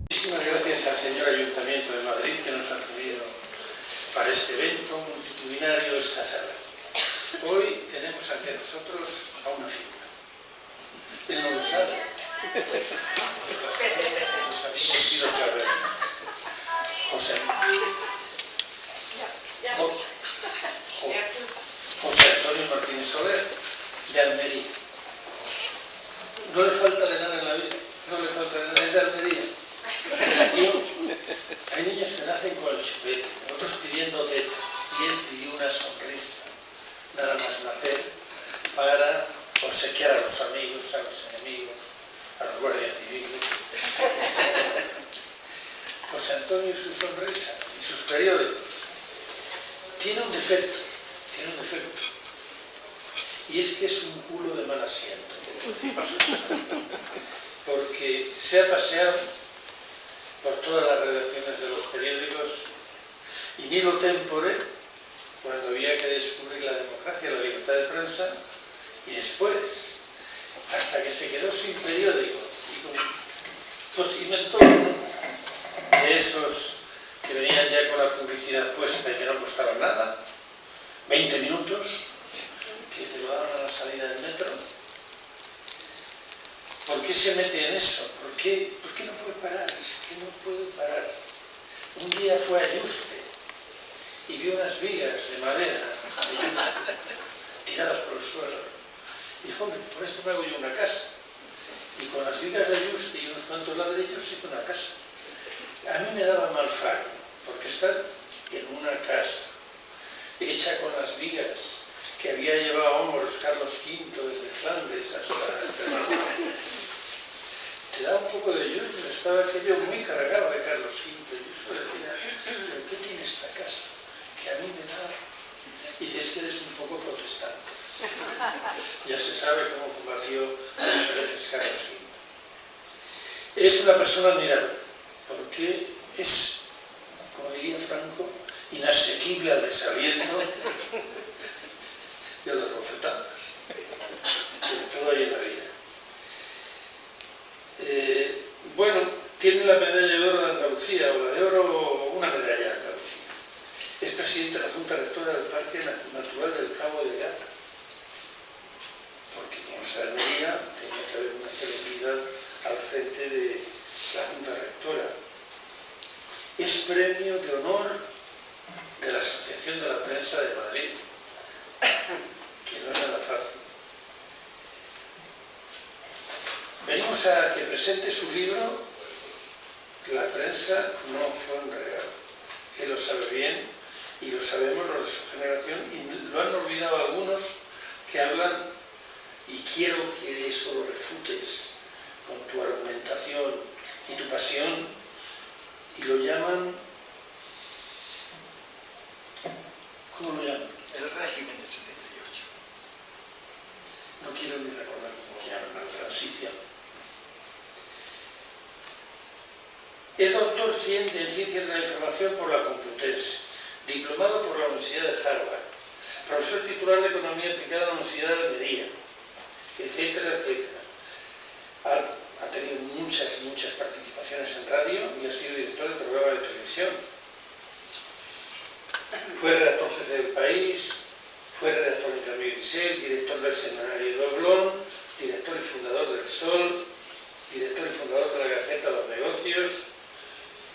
Muchísimas gracias al señor Ayuntamiento de Madrid que nos ha cedido para este evento multitudinario esta sala. Hoy tenemos ante nosotros a una figura. Él no lo sabe. Los amigos sí lo saben. José Antonio Martínez Soler, de Almería. No le falta de nada en la vida, no le falta de nada, es de Almería. Hay niños que nacen con el chupete, otros pidiendo teta, y él pidió una sonrisa, nada más nacer, para obsequiar a los amigos, a los enemigos, a los guardias civiles. José Antonio y su sonrisa y sus periódicos tiene un defecto, y es que es un culo de mal asiento, porque se ha paseado por todas las redacciones de los periódicos y nilo tempore, cuando había que descubrir la democracia, la libertad de prensa, y después, hasta que se quedó sin periódico y con inventó de esos que venían ya con la publicidad puesta y que no costaban nada, 20 minutos, que te lo daban a la salida del metro. ¿Por qué se mete en eso? ¿Por qué no puede parar? Es que no puede parar. Un día fue a Yuste y vio unas vigas de madera de Yuste tiradas por el suelo. Dijo, hombre, con esto me hago yo una casa. Y con las vigas de Yuste y unos cuantos ladrillos hizo una casa. A mí me daba mal faro, porque estar en una casa hecha con las vigas que había llevado a hombros Carlos V desde Flandes hasta Extremadura, te da un poco de yuyu. Estaba aquello muy cargado de Carlos V, y yo decía, ¿pero qué tiene esta casa? Que a mí me da... Y dices que eres un poco protestante. Ya se sabe cómo combatió a los herejes Carlos V. Es una persona admirable, porque es, como diría Franco, inasequible al desaliento y a las bofetadas, que todo hay en la vida. Bueno, tiene la medalla de oro de Andalucía, o la de oro, una medalla de Andalucía. Es presidente de la Junta Rectora del Parque Natural del Cabo de Gata, porque como se veía, tenía que haber una celebridad al frente de la Junta Rectora. Es premio de honor de la Asociación de la Prensa de Madrid, que no es nada fácil. Venimos a que presente su libro La prensa no fue un regalo. Él lo sabe bien y lo sabemos los de su generación, y lo han olvidado algunos que hablan, y quiero que eso lo refutes con tu argumentación y tu pasión, y lo llaman... ¿Cómo lo llaman? El régimen del 78. No quiero ni recordar cómo lo llaman, la transición. Es doctor en Ciencias de la Información por la Complutense, diplomado por la Universidad de Harvard, profesor titular de Economía Aplicada en la Universidad de Almería, etcétera, etcétera. Ha tenido muchas participaciones en radio y ha sido director de programa de televisión. Fue redactor jefe del País, fue redactor en Cambio 16, director del Semanario de Oblón, director y fundador del Sol, director y fundador de la Gaceta de los Negocios,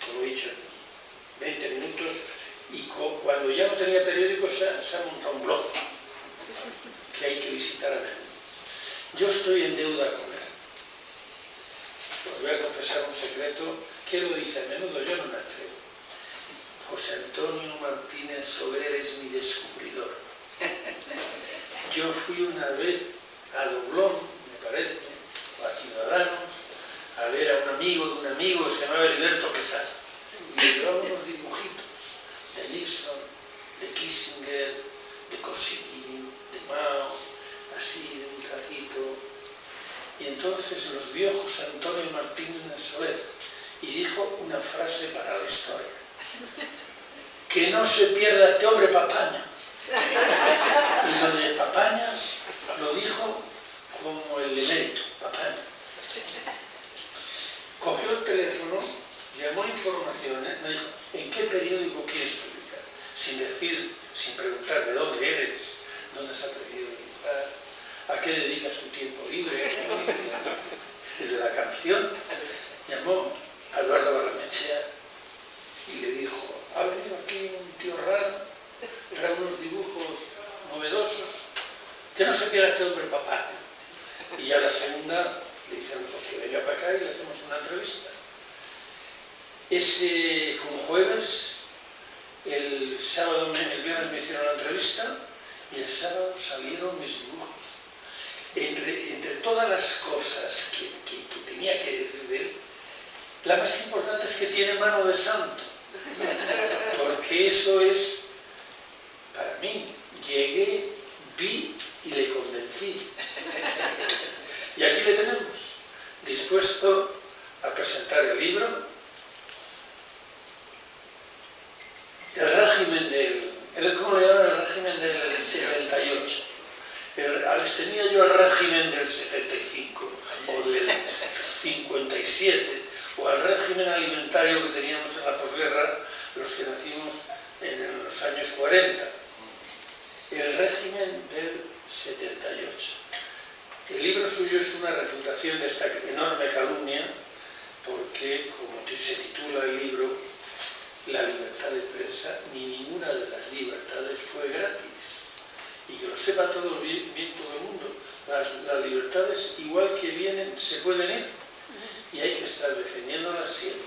como he dicho, 20 minutos, y cuando ya no tenía periódico se ha montado un blog que hay que visitar a él. Yo estoy en deuda con él. Os voy a confesar un secreto, que lo dice a menudo, yo no me atrevo. José Antonio Martínez Soler es mi descubridor. Yo fui una vez a Doblón, me parece, o a Ciudadanos, a ver a un amigo de un amigo que se llamaba Heriberto Quesada, y le llevaba unos dibujitos de Nixon, de Kissinger, de Kosygin, de Mao, así de un tracito. Y entonces los vio José Antonio Martínez Soler y dijo una frase para la historia: que no se pierda este hombre Papaña. Y lo de Papaña llamó información, me dijo, ¿en qué periódico quieres publicar? Sin decir, sin preguntar de dónde eres, dónde has aprendido a dibujar, a qué dedicas tu tiempo libre, el de la canción. Llamó a Eduardo Barrenechea y le dijo, ha venido aquí un tío raro, trae unos dibujos novedosos, que no se pierda este hombre, papá. Y ya la segunda le dijeron, pues que venga para acá y le hacemos una entrevista. Ese fue un jueves, el viernes me hicieron la entrevista y el sábado salieron mis dibujos. Entre todas las cosas que tenía que decir de él, la más importante es que tiene mano de santo, porque eso es, para mí, llegué, vi y le convencí. Y aquí le tenemos, dispuesto a presentar el libro, el régimen ¿cómo le llaman? El régimen del 78. Les tenía yo el régimen del 75, o del 57, o el régimen alimentario que teníamos en la posguerra, los que nacimos en los años 40. El régimen del 78. El libro suyo es una refutación de esta enorme calumnia, porque, como se titula el libro, la libertad de prensa, ni ninguna de las libertades fue gratis. Y que lo sepa todo bien todo el mundo. Las libertades, igual que vienen, se pueden ir. Y hay que estar defendiéndolas siempre.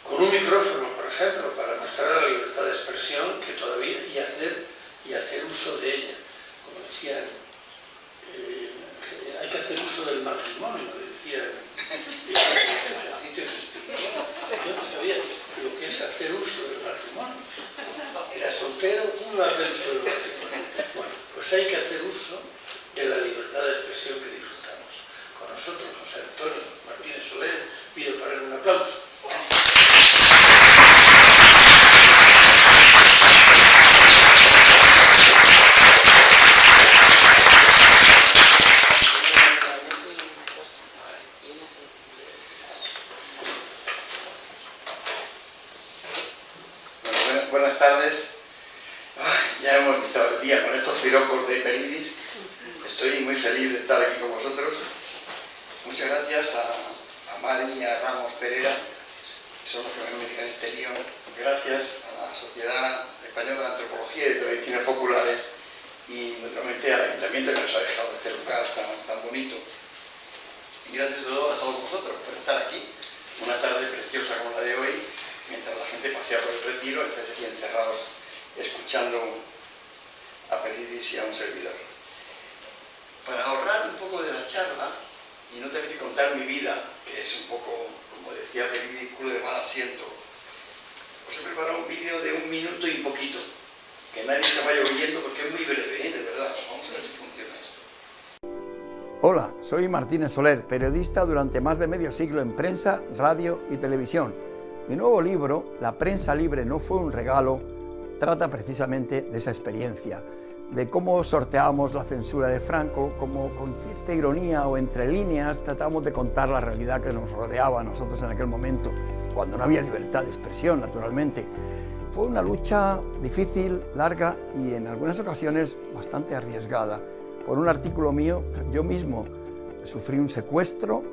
Con un micrófono, por ejemplo, para mostrar la libertad de expresión que todavía, y hacer uso de ella. Como decían, hay que hacer uso del matrimonio, decían en los ejercicios espirituales. Yo no sabía lo que es hacer uso del matrimonio. Era soltero, uno hace uso del matrimonio. Bueno, pues hay que hacer uso de la libertad de expresión que disfrutamos. Con nosotros, José Antonio Martínez Soler, pido para él un aplauso. Buenas tardes. Ya hemos empezado el día con estos piropos de Peridis. Estoy muy feliz de estar aquí con vosotros. Muchas gracias a Mari y a Ramos Pereira, que son los que me meten en este lío. Gracias a la Sociedad Española de Antropología y de Tradiciones Populares y naturalmente al Ayuntamiento que nos ha dejado este lugar tan bonito. Y gracias a todos vosotros por estar aquí, una tarde preciosa como la de hoy, mientras la gente pasea por el retiro, estáis aquí encerrados escuchando a Peridis y a un servidor. Para ahorrar un poco de la charla y no tener que contar mi vida, que es un poco, como decía Peridis, culo de mal asiento, os he preparado un vídeo de 1 minuto y poquito, que nadie se vaya oyendo porque es muy breve, de verdad. Vamos a ver si funciona esto. Hola, soy Martínez Soler, periodista durante más de medio siglo en prensa, radio y televisión. Mi nuevo libro, La prensa libre no fue un regalo, trata precisamente de esa experiencia, de cómo sorteábamos la censura de Franco, cómo con cierta ironía o entre líneas tratamos de contar la realidad que nos rodeaba a nosotros en aquel momento, cuando no había libertad de expresión, naturalmente. Fue una lucha difícil, larga y en algunas ocasiones bastante arriesgada. Por un artículo mío, yo mismo sufrí un secuestro,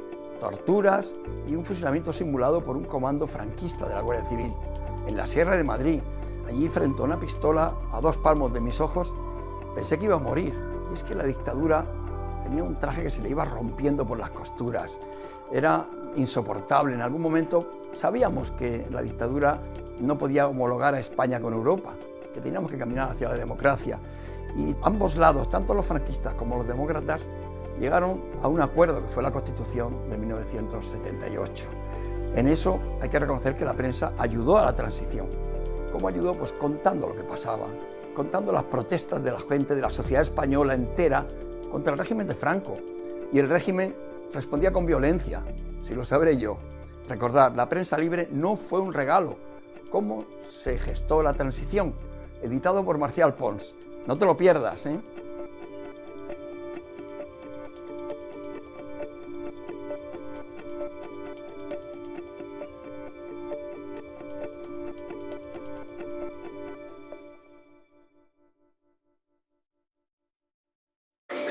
torturas y un fusilamiento simulado por un comando franquista de la Guardia Civil en la Sierra de Madrid. Allí, frente a una pistola a 2 palmos de mis ojos, pensé que iba a morir. Y es que la dictadura tenía un traje que se le iba rompiendo por las costuras. Era insoportable. En algún momento sabíamos que la dictadura no podía homologar a España con Europa, que teníamos que caminar hacia la democracia. Y ambos lados, tanto los franquistas como los demócratas, llegaron a un acuerdo que fue la Constitución de 1978. En eso hay que reconocer que la prensa ayudó a la transición. ¿Cómo ayudó? Pues contando lo que pasaba, contando las protestas de la gente, de la sociedad española entera contra el régimen de Franco. Y el régimen respondía con violencia, si lo sabré yo. Recordad, la prensa libre no fue un regalo. ¿Cómo se gestó la transición? Editado por Marcial Pons. No te lo pierdas, ¿eh?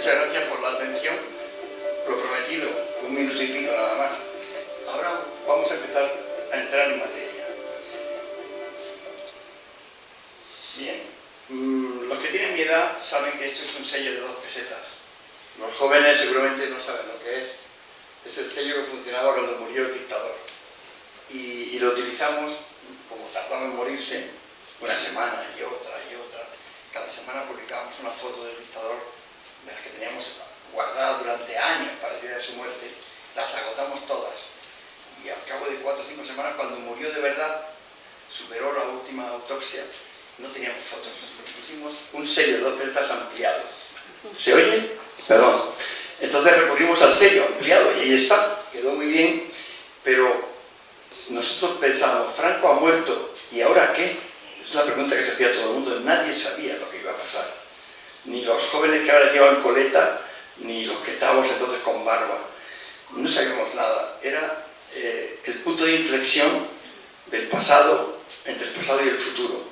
muchas gracias por la atención. Lo prometido, 1 minuto y pico nada más. Ahora vamos a empezar a entrar en materia. Bien, los que tienen mi edad saben que esto es un sello de 2 pesetas. Los jóvenes seguramente no saben lo que es. Es el sello que funcionaba cuando murió el dictador. Y lo utilizamos, como tardaba en morirse, una semana y otra y otra. Cada semana publicábamos una foto del dictador, de las que teníamos guardadas durante años para el día de su muerte. Las agotamos todas. Y al cabo de 4 o 5 semanas, cuando murió de verdad, superó la última autopsia, no teníamos fotos. Pusimos un sello de 2 pesetas ampliado. ¿Se oye? Perdón. Entonces recurrimos al sello ampliado y ahí está, quedó muy bien, pero nosotros pensábamos, Franco ha muerto, ¿y ahora qué? Es la pregunta que se hacía todo el mundo. Nadie sabía lo que iba a pasar. Ni los jóvenes que ahora llevan coleta, ni los que estábamos entonces con barba. No sabíamos nada. Era el punto de inflexión del pasado, entre el pasado y el futuro.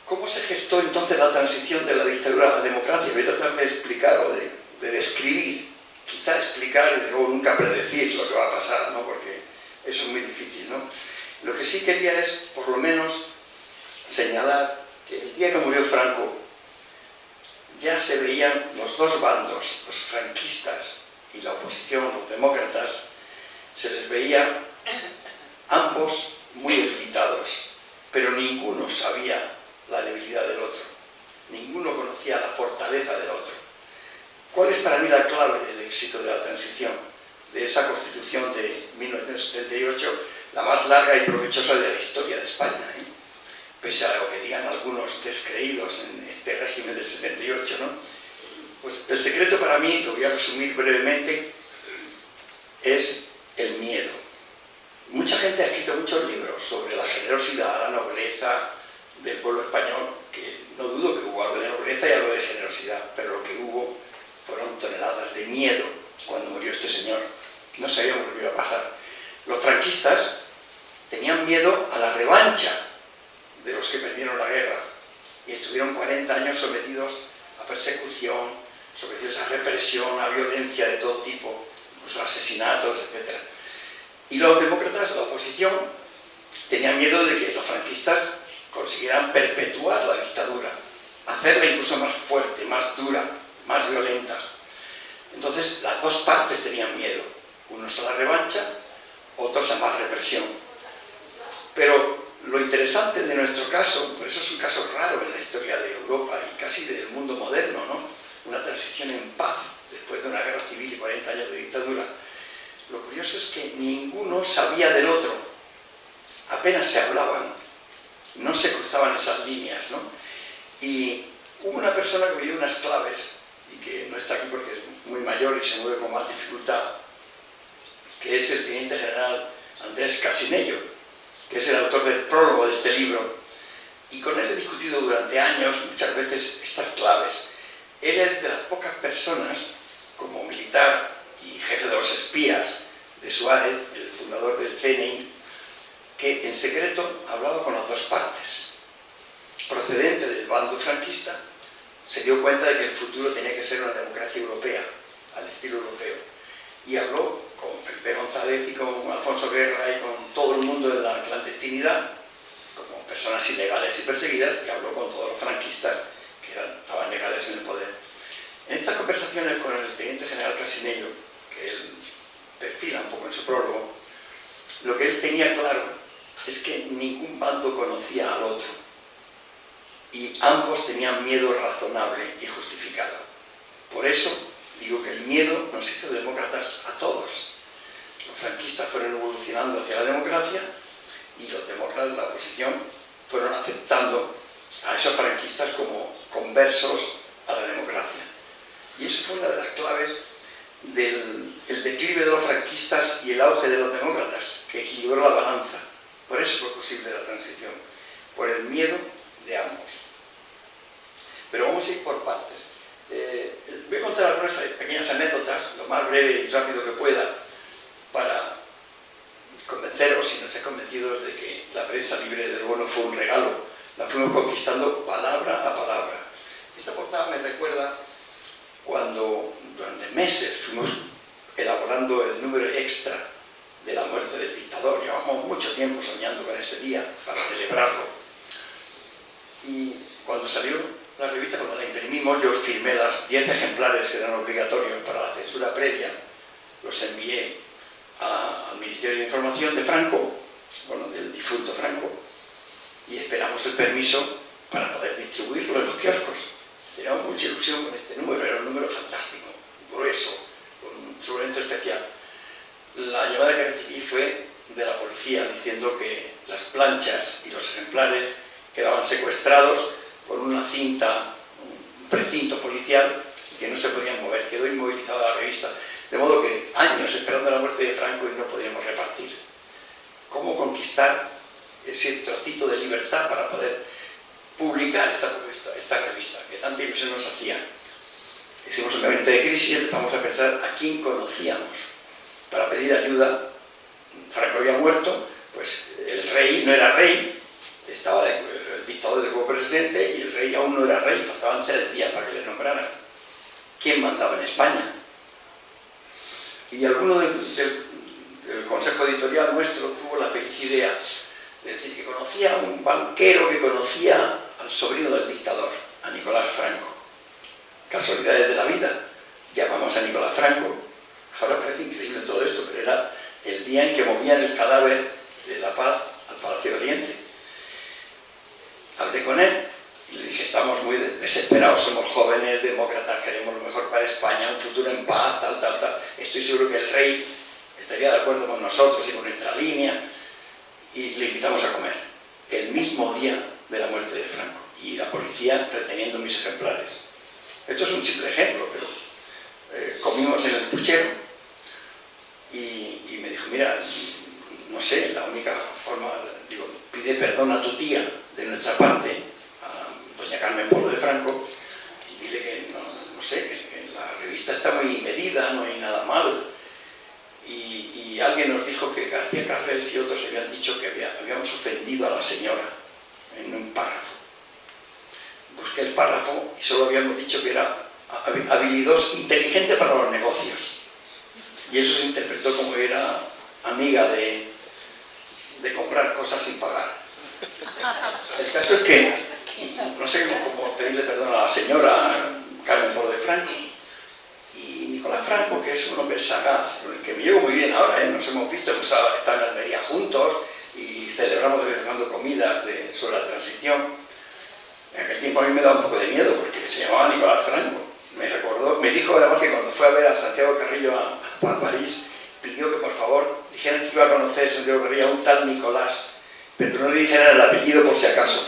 ¿Cómo se gestó entonces la transición de la dictadura a la democracia? Voy a tratar de explicar o de describir, quizá explicar y luego nunca predecir lo que va a pasar, ¿no? Porque eso es muy difícil, ¿no? Lo que sí quería es, por lo menos, señalar que el día que murió Franco ya se veían los 2 bandos, los franquistas y la oposición, los demócratas, se les veía ambos muy debilitados, pero ninguno sabía la debilidad del otro, ninguno conocía la fortaleza del otro. ¿Cuál es para mí la clave del éxito de la transición, de esa Constitución de 1978, la más larga y provechosa de la historia de España, pese a lo que digan algunos descreídos en este régimen del 78, ¿no? Pues el secreto para mí, lo voy a resumir brevemente, es el miedo. Mucha gente ha escrito muchos libros sobre la generosidad, la nobleza del pueblo español, que no dudo que hubo algo de nobleza y algo de generosidad, pero lo que hubo fueron toneladas de miedo cuando murió este señor. No sabíamos lo que iba a pasar. Los franquistas tenían miedo a la revancha de los que perdieron la guerra y estuvieron 40 años sometidos a persecución, sometidos a represión, a violencia de todo tipo, incluso asesinatos, etc. Y los demócratas, la oposición, tenían miedo de que los franquistas consiguieran perpetuar la dictadura, hacerla incluso más fuerte, más dura, más violenta. Entonces las 2 partes tenían miedo, unos a la revancha, otros a más represión. Pero lo interesante de nuestro caso, por eso es un caso raro en la historia de Europa y casi del mundo moderno, ¿no? Una transición en paz después de una guerra civil y 40 años de dictadura. Lo curioso es que ninguno sabía del otro, apenas se hablaban, no se cruzaban esas líneas, ¿no? Y hubo una persona que me dio unas claves, y que no está aquí porque es muy mayor y se mueve con más dificultad, que es el teniente general Andrés Casinello, que es el autor del prólogo de este libro, y con él he discutido durante años, muchas veces, estas claves. Él es de las pocas personas, como militar y jefe de los espías de Suárez, el fundador del CNI, que en secreto hablaba con las 2 partes. Procedente del bando franquista, se dio cuenta de que el futuro tenía que ser una democracia europea, al estilo europeo, y habló con Felipe González y con Alfonso Guerra y con todo el mundo en la clandestinidad, como personas ilegales y perseguidas, y habló con todos los franquistas que estaban legales en el poder. En estas conversaciones con el teniente general Casinello, que él perfila un poco en su prólogo, lo que él tenía claro es que ningún bando conocía al otro y ambos tenían miedo razonable y justificado. Por eso digo que el miedo nos hizo demócratas a todos. Los franquistas fueron evolucionando hacia la democracia y los demócratas de la oposición fueron aceptando a esos franquistas como conversos a la democracia. Y eso fue una de las claves del declive de los franquistas y el auge de los demócratas, que equilibró la balanza. Por eso fue posible la transición, por el miedo de ambos. Pero vamos a ir por partes. Voy a contar algunas pequeñas anécdotas, lo más breve y rápido que pueda, para convenceros, si no estáis convencidos, de que la prensa libre del Bono fue un regalo. La fuimos conquistando palabra a palabra. Esta portada me recuerda durante meses fuimos elaborando el número extra de la muerte del dictador. Llevamos mucho tiempo soñando con ese día para celebrarlo. Y cuando salió la revista, cuando la imprimimos, yo firmé los 10 ejemplares que eran obligatorios para la censura previa, los envié al Ministerio de Información de Franco, bueno, del difunto Franco, y esperamos el permiso para poder distribuirlo en los kioscos. Teníamos mucha ilusión con este número, era un número fantástico, grueso, con un suplemento especial. La llamada que recibí fue de la policía diciendo que las planchas y los ejemplares quedaban secuestrados con una cinta, un precinto policial, que no se podían mover. Quedó inmovilizada la revista, de modo que años esperando la muerte de Franco y no podíamos repartir. ¿Cómo conquistar ese trocito de libertad para poder publicar esta revista, que tanta ilusión nos hacía? Hicimos un gabinete de crisis y empezamos a pensar a quién conocíamos para pedir ayuda. Franco había muerto, pues el rey no era rey, estaba el dictador de como presidente y el rey aún no era rey, faltaban 3 días para que le nombraran. ¿Quién mandaba en España? Y alguno del consejo editorial nuestro tuvo la feliz idea de decir que conocía a un banquero que conocía al sobrino del dictador, a Nicolás Franco. Casualidades de la vida, llamamos a Nicolás Franco. Ahora parece increíble todo esto, pero era el día en que movían el cadáver de La Paz al Palacio de Oriente. Hablé con él y le dije, estamos muy desesperados, somos jóvenes, demócratas, queremos lo mejor para España, un futuro en paz, tal. Estoy seguro que el rey estaría de acuerdo con nosotros y con nuestra línea. Y le invitamos a comer, el mismo día de la muerte de Franco. Y la policía reteniendo mis ejemplares. Esto es un simple ejemplo, pero comimos en el puchero y me dijo, mira, no sé, la única forma, digo, pide perdón a tu tía de nuestra parte, a doña Carmen Polo de Franco, y dile que, no sé, que la revista está muy medida, no hay nada malo. Y alguien nos dijo que García Carrés y otros habían dicho que habíamos ofendido a la señora en un párrafo. Busqué el párrafo y solo habíamos dicho que era habilidoso, inteligente para los negocios. Y eso se interpretó como que era amiga de comprar cosas sin pagar. El caso es que no sé cómo pedirle perdón a la señora Carmen Polo de Franco. Y Nicolás Franco, que es un hombre sagaz, con el que me llevo muy bien ahora, nos hemos visto, hemos estado en Almería juntos y celebramos de vez en cuando comidas sobre la transición. En aquel tiempo a mí me daba un poco de miedo porque se llamaba Nicolás Franco. Me dijo además que cuando fue a ver a Santiago Carrillo a París, pidió que por favor dijeran que iba a conocer Santiago Carrillo a un tal Nicolás, pero que no le dijeran el apellido por si acaso.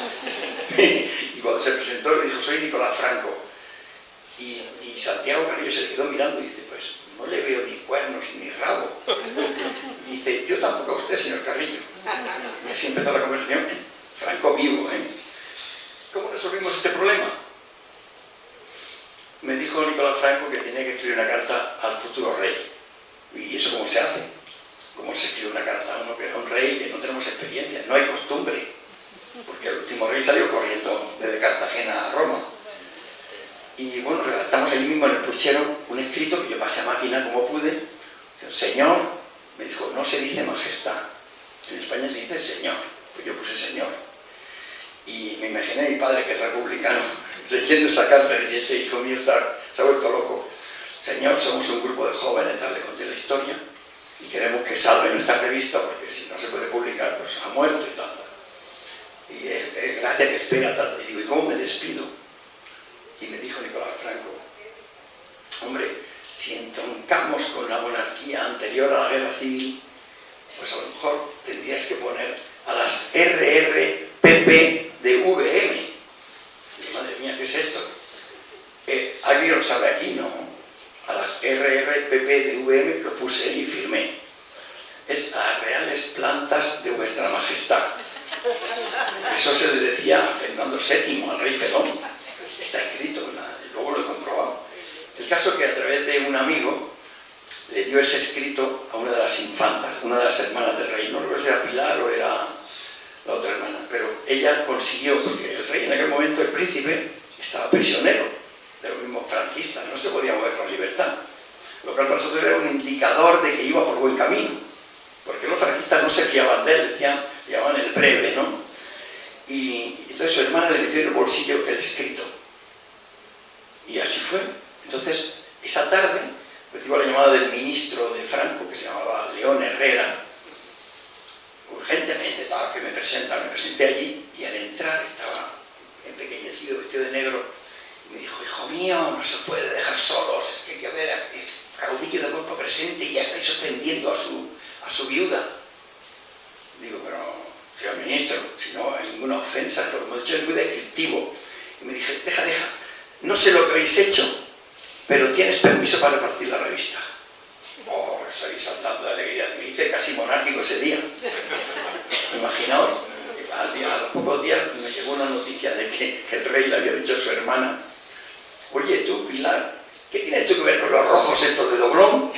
Y cuando se presentó le dijo, soy Nicolás Franco. Y Santiago Carrillo se le quedó mirando y dice, pues no le veo ni cuernos ni rabo. Dice, yo tampoco a usted, señor Carrillo. Y así empezó la conversación. Franco vivo, ¿eh? ¿Cómo resolvimos este problema? Me dijo Nicolás Franco que tenía que escribir una carta al futuro rey. ¿Y eso cómo se hace? ¿Cómo se escribe una carta a uno que es un rey que no tenemos experiencia? No hay costumbre. Porque el último rey salió corriendo desde Cartagena a Roma. Y bueno, redactamos allí mismo en el puchero un escrito que yo pasé a máquina como pude. Señor, me dijo, no se dice majestad. En España se dice señor. Pues yo puse señor. Y me imaginé a mi padre, que es republicano, leyendo esa carta y este hijo mío se ha vuelto loco. Señor, somos un grupo de jóvenes, le conté la historia, y queremos que salve nuestra revista, porque si no se puede publicar, pues ha muerto y tal. Y es gracia que espera tal. Y digo, ¿y cómo me despido? Y me dijo Nicolás Franco, hombre, si entroncamos con la monarquía anterior a la guerra civil, pues a lo mejor tendrías que poner a las RRPP de VM. Y, madre mía, ¿qué es esto? ¿Alguien lo sabe aquí? No. A las RRPP de VM lo puse y firmé. Es a reales plantas de vuestra majestad. Eso se le decía a Fernando VII, al rey Felón. Está escrito, luego lo he comprobado. El caso es que a través de un amigo le dio ese escrito a una de las infantas, una de las hermanas del rey. No recuerdo si era Pilar o era la otra hermana, pero ella consiguió, porque el rey en aquel momento, el príncipe, estaba prisionero de los mismos franquistas, no se podía mover con libertad. lo cual para nosotros era un indicador de que iba por buen camino, porque los franquistas no se fiaban de él, decían, le llamaban el breve, ¿no? Y entonces su hermana le metió en el bolsillo el escrito. Y así fue. Entonces, esa tarde, recibo la llamada del ministro de Franco, que se llamaba León Herrera, urgentemente, tal, que me presenté allí, y al entrar estaba empequeñecido, vestido de negro, y me dijo, hijo mío, no se puede dejar solos, es que hay que ver el caudillo de cuerpo presente y ya estáis ofendiendo a su viuda. Digo, pero, señor ministro, si no hay ninguna ofensa, lo que hemos dicho es muy descriptivo. Y me dije, deja, no sé lo que habéis hecho, pero tienes permiso para repartir la revista. Oh, salí saltando de alegría, me hice casi monárquico ese día. Imaginaos, a los pocos días me llegó una noticia de que el rey le había dicho a su hermana, oye tú, Pilar, ¿qué tienes tú que ver con los rojos estos de doblón?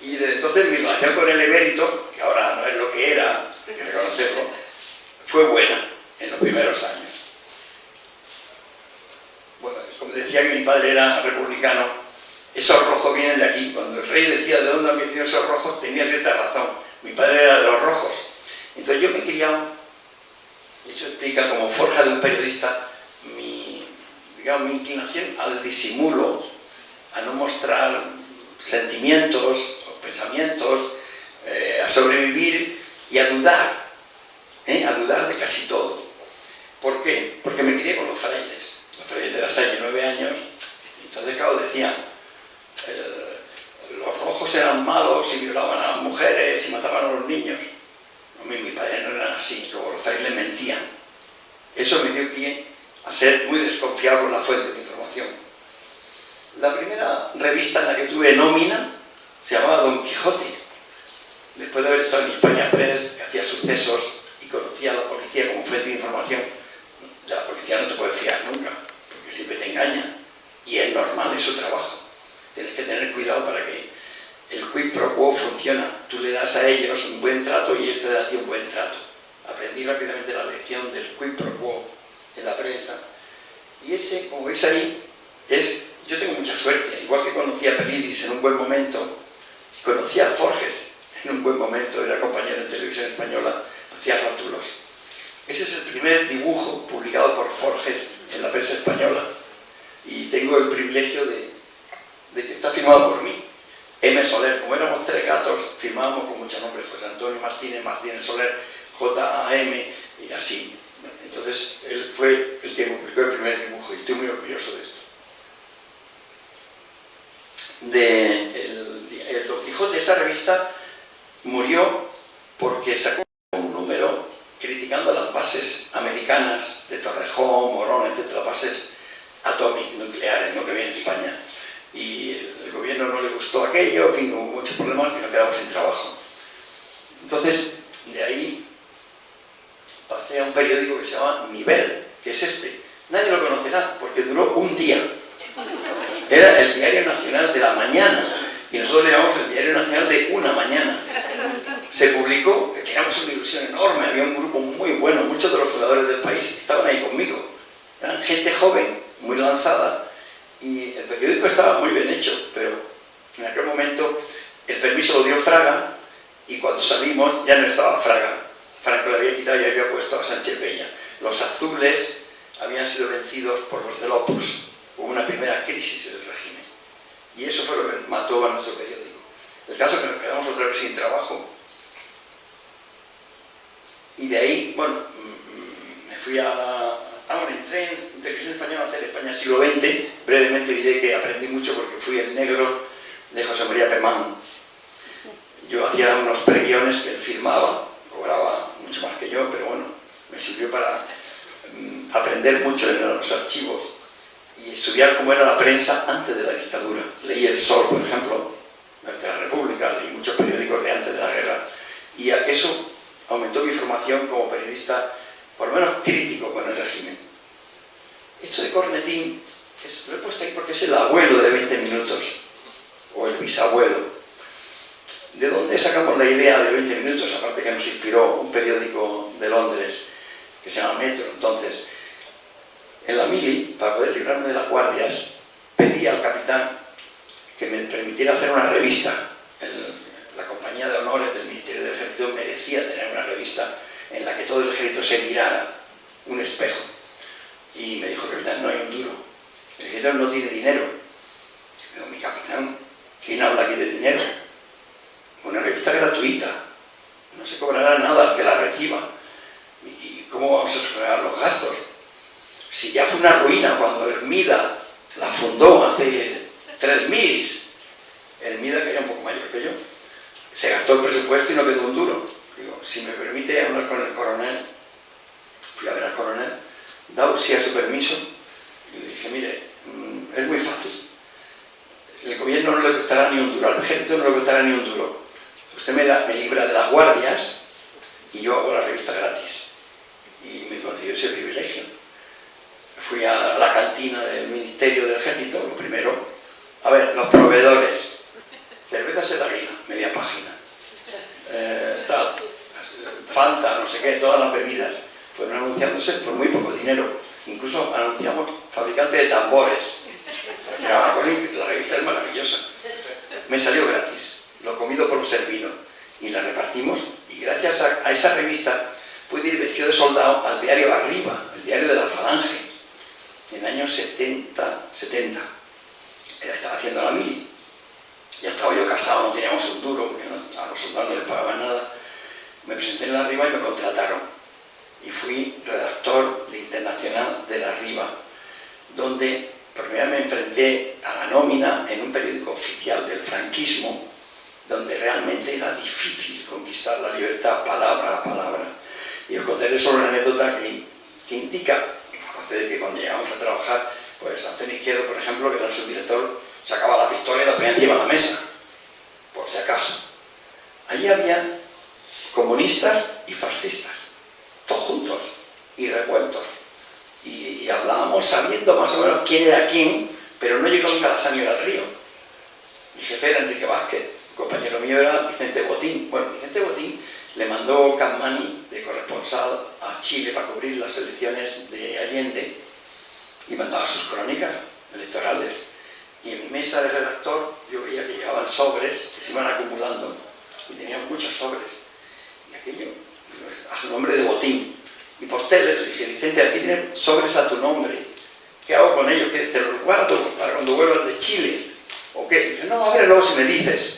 Y desde entonces mi relación con el emérito, que ahora no es lo que era, hay que reconocerlo, fue buena en los primeros años. Bueno, como decía que mi padre era republicano, esos rojos vienen de aquí. Cuando el rey decía de dónde habían venido esos rojos, tenía cierta razón. Mi padre era de los rojos. Entonces yo me he criado, y eso explica como forja de un periodista mi inclinación al disimulo, a no mostrar sentimientos o pensamientos, a sobrevivir y a dudar de casi todo. ¿Por qué? Porque me crié con los frailes de la Salle, 9 años, y entonces claro decían, los rojos eran malos y violaban a las mujeres y mataban a los niños. Mi padre no era así, luego los frailes mentían. Eso me dio pie a ser muy desconfiado con la fuente de información. La primera revista en la que tuve nómina se llamaba Don Quijote. Después de haber estado en España Press, que hacía sucesos y conocía a la policía como fuente de información, de la policía no te puedes fiar nunca, porque siempre te engaña. Y es normal, es su trabajo. Tienes que tener cuidado para que el quid pro quo funciona. Tú le das a ellos un buen trato y ellos te dan a ti un buen trato. Aprendí rápidamente la lección del quid pro quo en la prensa. Y ese, como veis ahí, yo tengo mucha suerte. Igual que conocí a Pelidis en un buen momento, conocí a Forges en un buen momento, era compañero en Televisión Española, hacía rótulos. Ese es el primer dibujo publicado por Forges en la prensa española. Y tengo el privilegio de que está firmado por mí. M. Soler, como éramos 3 gatos, firmábamos con muchos nombres, José Antonio Martínez, Martínez Soler, J.A.M. y así. Entonces, él fue el que publicó el primer dibujo y estoy muy orgulloso de esto. El Don Quijote, esa revista, murió porque sacó un número criticando las bases americanas de Torrejón, Morón, etc., las bases atómicas, nucleares, ¿no?, que había en España. Y el gobierno no le gustó aquello, en fin, hubo muchos problemas y nos quedamos sin trabajo. Entonces, de ahí pasé a un periódico que se llama Nivel, que es este. Nadie lo conocerá porque duró un día. Era el Diario Nacional de la mañana y nosotros le llamamos el Diario Nacional de una mañana. Se publicó, que teníamos una ilusión enorme, había un grupo muy bueno, muchos de los fundadores del país estaban ahí conmigo. Eran gente joven, muy lanzada, y el periódico estaba muy bien hecho, pero en aquel momento el permiso lo dio Fraga y cuando salimos ya no estaba Fraga. Franco le había quitado y había puesto a Sánchez Peña. Los azules habían sido vencidos por los del Opus. Hubo una primera crisis del régimen y eso fue lo que mató a nuestro periódico. El caso es que nos quedamos otra vez sin trabajo y de ahí, bueno, me fui entré en Televisión Española a hacer España siglo XX. Brevemente diré que aprendí mucho porque fui el negro de José María Pemán. Yo hacía unos preguiones que él filmaba, cobraba mucho más que yo, pero bueno, me sirvió para aprender mucho en los archivos y estudiar cómo era la prensa antes de la dictadura. Leí El Sol, por ejemplo, de la República, leí muchos periódicos de antes de la guerra y eso aumentó mi formación como periodista, por lo menos crítico con el régimen. Esto de Cornetín, lo he puesto ahí porque es el abuelo de 20 minutos, o el bisabuelo. ¿De dónde sacamos la idea de 20 minutos? Aparte que nos inspiró un periódico de Londres, que se llama Metro. Entonces, en la mili, para poder librarme de las guardias, pedí al capitán que me permitiera hacer una revista. La compañía de honores del Ministerio del Ejército merecía tener una revista en la que todo el ejército se mirara, un espejo. Y me dijo: capitán, no hay un duro. El ejército no tiene dinero. Digo: mi capitán, ¿quién habla aquí de dinero? Una revista gratuita, no se cobrará nada al que la reciba. ¿Y cómo vamos a sufragar los gastos? Si ya fue una ruina cuando Hermida la fundó hace 3 milis. Hermida, que era un poco mayor que yo, se gastó el presupuesto y no quedó un duro. Digo: si me permite hablar con el coronel. Fui a ver al coronel, dado sí a su permiso, y le dije: mire, es muy fácil. El gobierno no le costará ni un duro, al ejército no le costará ni un duro. Usted me libra de las guardias y yo hago la revista gratis. Y me concedió ese privilegio. Fui a la cantina del Ministerio del Ejército, lo primero, a ver, los proveedores. Cerveza Sedaguina, media página. Fanta, no sé qué, todas las bebidas. Fueron anunciándose por muy poco dinero. Incluso anunciamos fabricantes de tambores. Era una cosa, la revista es maravillosa. Me salió gratis, lo comido por lo servido. Y la repartimos, y gracias a esa revista pude ir vestido de soldado al diario Arriba, el diario de la Falange, en el año 70. Estaba haciendo la mili. Ya estaba yo casado, no teníamos un duro, porque a los soldados no les pagaban nada. Me presenté en la Arriba y me contrataron. Y fui redactor de Internacional de la Arriba, donde por primera vez me enfrenté a la nómina en un periódico oficial del franquismo, donde realmente era difícil conquistar la libertad palabra a palabra. Y os contaré solo una anécdota que indica, aparte de que cuando llegamos a trabajar, pues Antonio Izquierdo, por ejemplo, que era el subdirector, sacaba la pistola y la ponía encima de la mesa, por si acaso. Allí había comunistas y fascistas, todos juntos y revueltos. Y hablábamos sabiendo más o menos quién era quién, pero no llegó nunca la sangre al río. Mi jefe era Enrique Vázquez, el compañero mío era Vicente Botín. Bueno, Vicente Botín le mandó Capmany de corresponsal a Chile para cubrir las elecciones de Allende y mandaba sus crónicas electorales. Y en mi mesa de redactor yo veía que llegaban sobres que se iban acumulando y tenían muchos sobres. Y aquello, a nombre de Botín. Y por tele le dije: Vicente, aquí tienen sobres a tu nombre. ¿Qué hago con ellos? ¿Te los guardo para cuando vuelvas de Chile? ¿O qué? Y dije: no, ábrelo si me dices.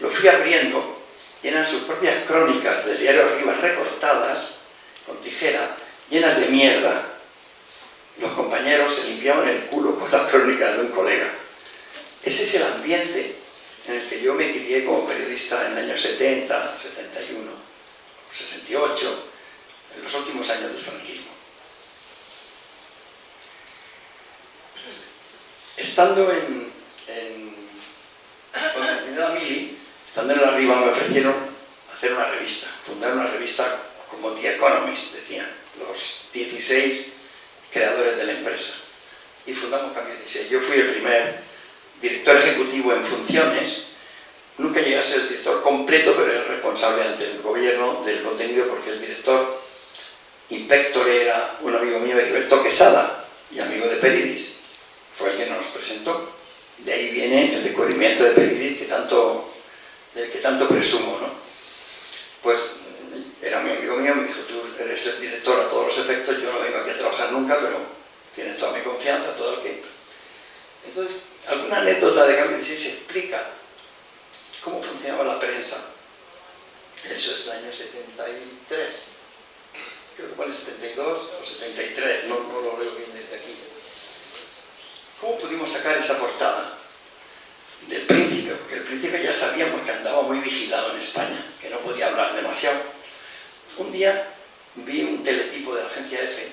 Lo fui abriendo y eran sus propias crónicas del diario Arriba recortadas con tijera, llenas de mierda. Los compañeros se limpiaban el culo con las crónicas de un colega. Ese es el ambiente en el que yo me crié como periodista en el año 70, 71, 68, en los últimos años del franquismo. Estando cuando terminé la mili, estando en la Arriba, me ofrecieron hacer una revista, fundar una revista como The Economist, decían, los 16 creadores de la empresa. Y fundamos Cambio 16. Yo fui el primer director ejecutivo en funciones. Nunca llegué a ser el director completo, pero era el responsable ante el gobierno del contenido, porque el director inspector era un amigo mío, Heriberto Quesada, y amigo de Peridis. Fue el que nos presentó. De ahí viene el descubrimiento de Peridis del que tanto presumo, ¿no? Pues era muy amigo mío, me dijo: tú eres el director a todos los efectos, yo no vengo aquí a trabajar nunca, pero tienes toda mi confianza, todo el que... Entonces, alguna anécdota de Cambio 16 explica cómo funcionaba la prensa. Eso es el año 73. Creo que pone 72 o 73, no lo leo bien desde aquí. ¿Cómo pudimos sacar esa portada? Del Príncipe, porque el Príncipe ya sabíamos que andaba muy vigilado en España, que no podía hablar demasiado. Un día vi un teletipo de la agencia EFE,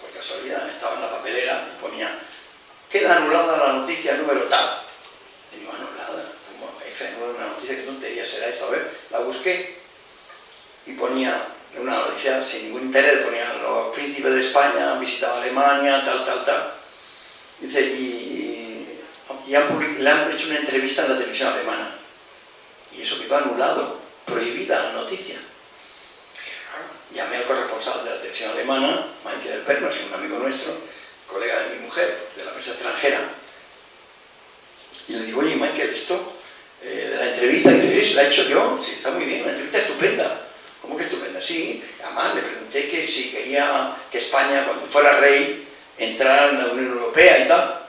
por casualidad, estaba en la papelera y ponía: queda anulada la noticia número tal. Y digo: anulada, como EFE anula una noticia, ¿qué tontería será esto? A ver, la busqué y ponía una noticia sin ningún interés, ponía: los príncipes de España han visitado Alemania, tal. Dice, y le han hecho una entrevista en la televisión alemana. Y eso quedó anulado, prohibida la noticia. Llamé al corresponsal de la televisión alemana, Michael Permer, que es un amigo nuestro, colega de mi mujer, de la prensa extranjera. Y le digo, oye, Michael, esto de la entrevista, dice, ¿sí, la he hecho yo? Sí, está muy bien, una entrevista estupenda. ¿Cómo que estupenda? Sí, además le pregunté que si quería que España, cuando fuera rey, entrara en la Unión Europea y tal.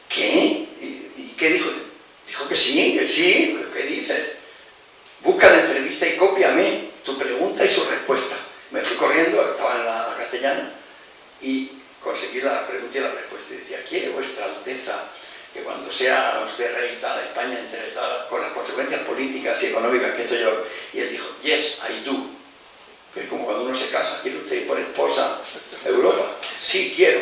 ¿Qué? ¿Y qué dijo? Dijo que sí, ¿qué dices? Busca la entrevista y cópiame tu pregunta y su respuesta. Me fui corriendo, estaba en la castellana, y conseguí la pregunta y la respuesta. Y decía, ¿quiere vuestra Alteza que cuando sea usted rey y tal, España entre tal, con las consecuencias políticas y económicas que esto lleva? Y él dijo, yes, I do. Que es como cuando uno se casa, ¿quiere usted ir por esposa a Europa? Sí, quiero.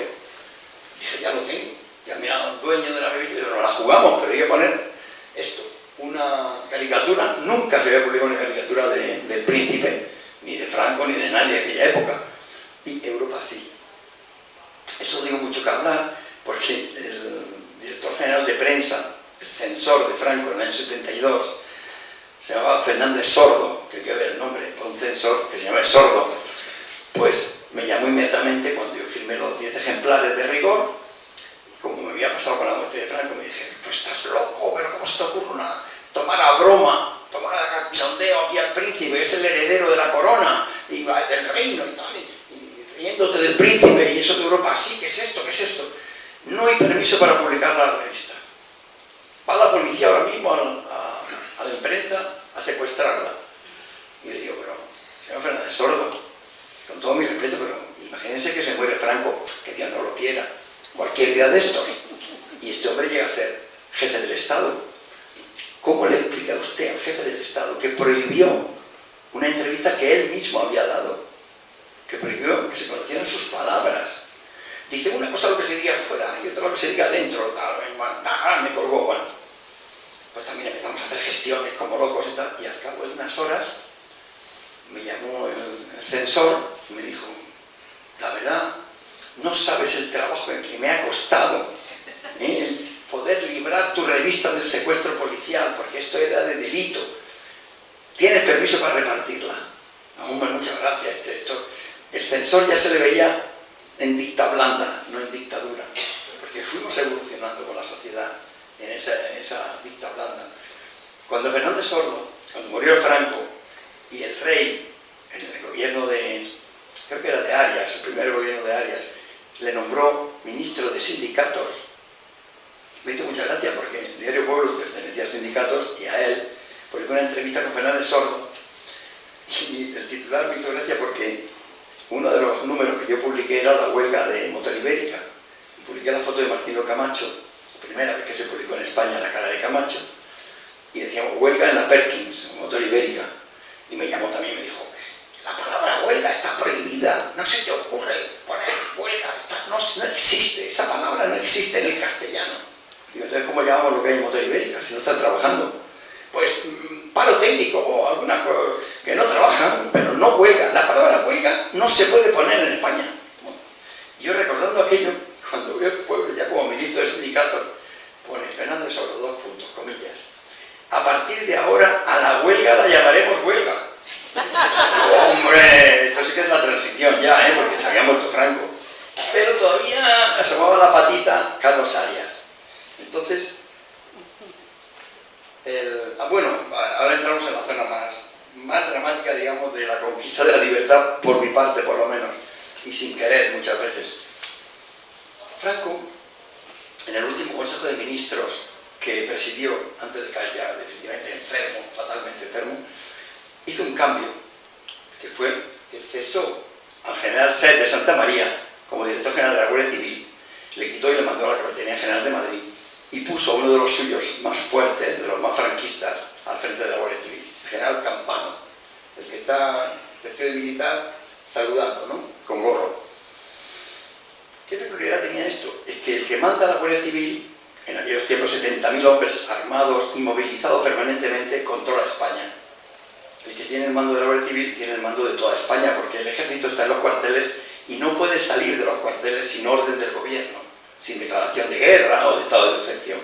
Dije, ya lo tengo. Llamé al dueño de la revista y digo, no la jugamos, pero hay que poner esto, una caricatura. Nunca se había publicado una caricatura del príncipe, ni de Franco, ni de nadie de aquella época. Y Europa sí. Eso digo mucho que hablar, porque el director general de prensa, el censor de Franco en el año 72, se llamaba Fernández Sordo, que hay que ver el nombre, por un censor que se llama Sordo, pues me llamó inmediatamente cuando yo firmé los 10 ejemplares de rigor, y como me había pasado con la muerte de Franco, me dije, tú estás loco, pero ¿cómo se te ocurre tomar a broma, tomar a cachondeo aquí al príncipe, que es el heredero de la corona, y del reino y tal, y riéndote del príncipe, y eso de Europa, sí, ¿qué es esto? ¿Qué es esto? No hay permiso para publicar la revista. Va la policía ahora mismo a la imprenta a secuestrarla. Y le digo, pero, señor Fernández Sordo, con todo mi respeto, pero imagínense que se muere Franco, que Dios no lo quiera, cualquier día de estos, y este hombre llega a ser jefe del Estado. ¿Cómo le explica usted al jefe del Estado que prohibió una entrevista que él mismo había dado? Que prohibió que se conocieran sus palabras. Dice, una cosa lo que se diga afuera y otra lo que se diga adentro. Me colgó, bueno. Pues también empezamos a hacer gestiones como locos y tal, y al cabo de unas horas me llamó el censor y me dijo, la verdad, no sabes el trabajo que me ha costado el poder librar tu revista del secuestro policial, porque esto era de delito. ¿Tienes permiso para repartirla? No, hombre, muchas gracias. El censor ya se le veía en dicta blanda, no en dictadura, porque fuimos evolucionando con la sociedad en esa dicta blanda. Cuando Fernández Sordo, cuando murió Franco, y el rey, en el gobierno creo que era de Arias, el primer gobierno de Arias, le nombró ministro de sindicatos, me hizo mucha gracia porque el diario Pueblo pertenecía a sindicatos y a él, publicó una entrevista con Fernández Sordo, y el titular me hizo gracia porque uno de los números que yo publiqué era la huelga de Motor Ibérica, y publiqué la foto de Marcelo Camacho, la primera vez que se publicó en España la cara de Camacho, y decíamos huelga en la Perkins, Motor Ibérica, y me llamó también y me dijo, la palabra huelga está prohibida, no se te ocurre poner huelga, no existe, esa palabra no existe en el castellano. Digo, entonces ¿cómo llamamos lo que hay en Motor Ibérica si no están trabajando? Pues paro técnico o alguna cosa que no trabajan, pero no huelga. La palabra huelga no se puede poner en España. Y yo recordando aquello, cuando veo el pueblo ya como ministro de sindicatos, pone Fernández Sordo, 2 puntos, comillas. A partir de ahora a la huelga la llamaremos huelga. Hombre, esto sí que es la transición ya, porque se había muerto Franco. Pero todavía asomaba la patita Carlos Arias. Entonces, bueno, ahora entramos en la zona más dramática, digamos, de la conquista de la libertad, por mi parte por lo menos, y sin querer muchas veces. Franco, en el último Consejo de Ministros que presidió, antes de caer ya definitivamente enfermo, fatalmente enfermo, hizo un cambio, que fue que cesó al general Sed de Santa María como director general de la Guardia Civil, le quitó y le mandó a la Capitanía General de Madrid, y puso a uno de los suyos más fuertes, de los más franquistas, al frente de la Guardia Civil, el general Campano, el que está vestido de militar saludando, ¿no?, con gorro. ¿Qué peculiaridad tenía esto? Es que el que manda la Guardia Civil, en aquellos tiempos 70.000 hombres armados y movilizados permanentemente, controla España. El que tiene el mando de la Guardia Civil tiene el mando de toda España, porque el ejército está en los cuarteles y no puede salir de los cuarteles sin orden del gobierno, sin declaración de guerra o de estado de excepción.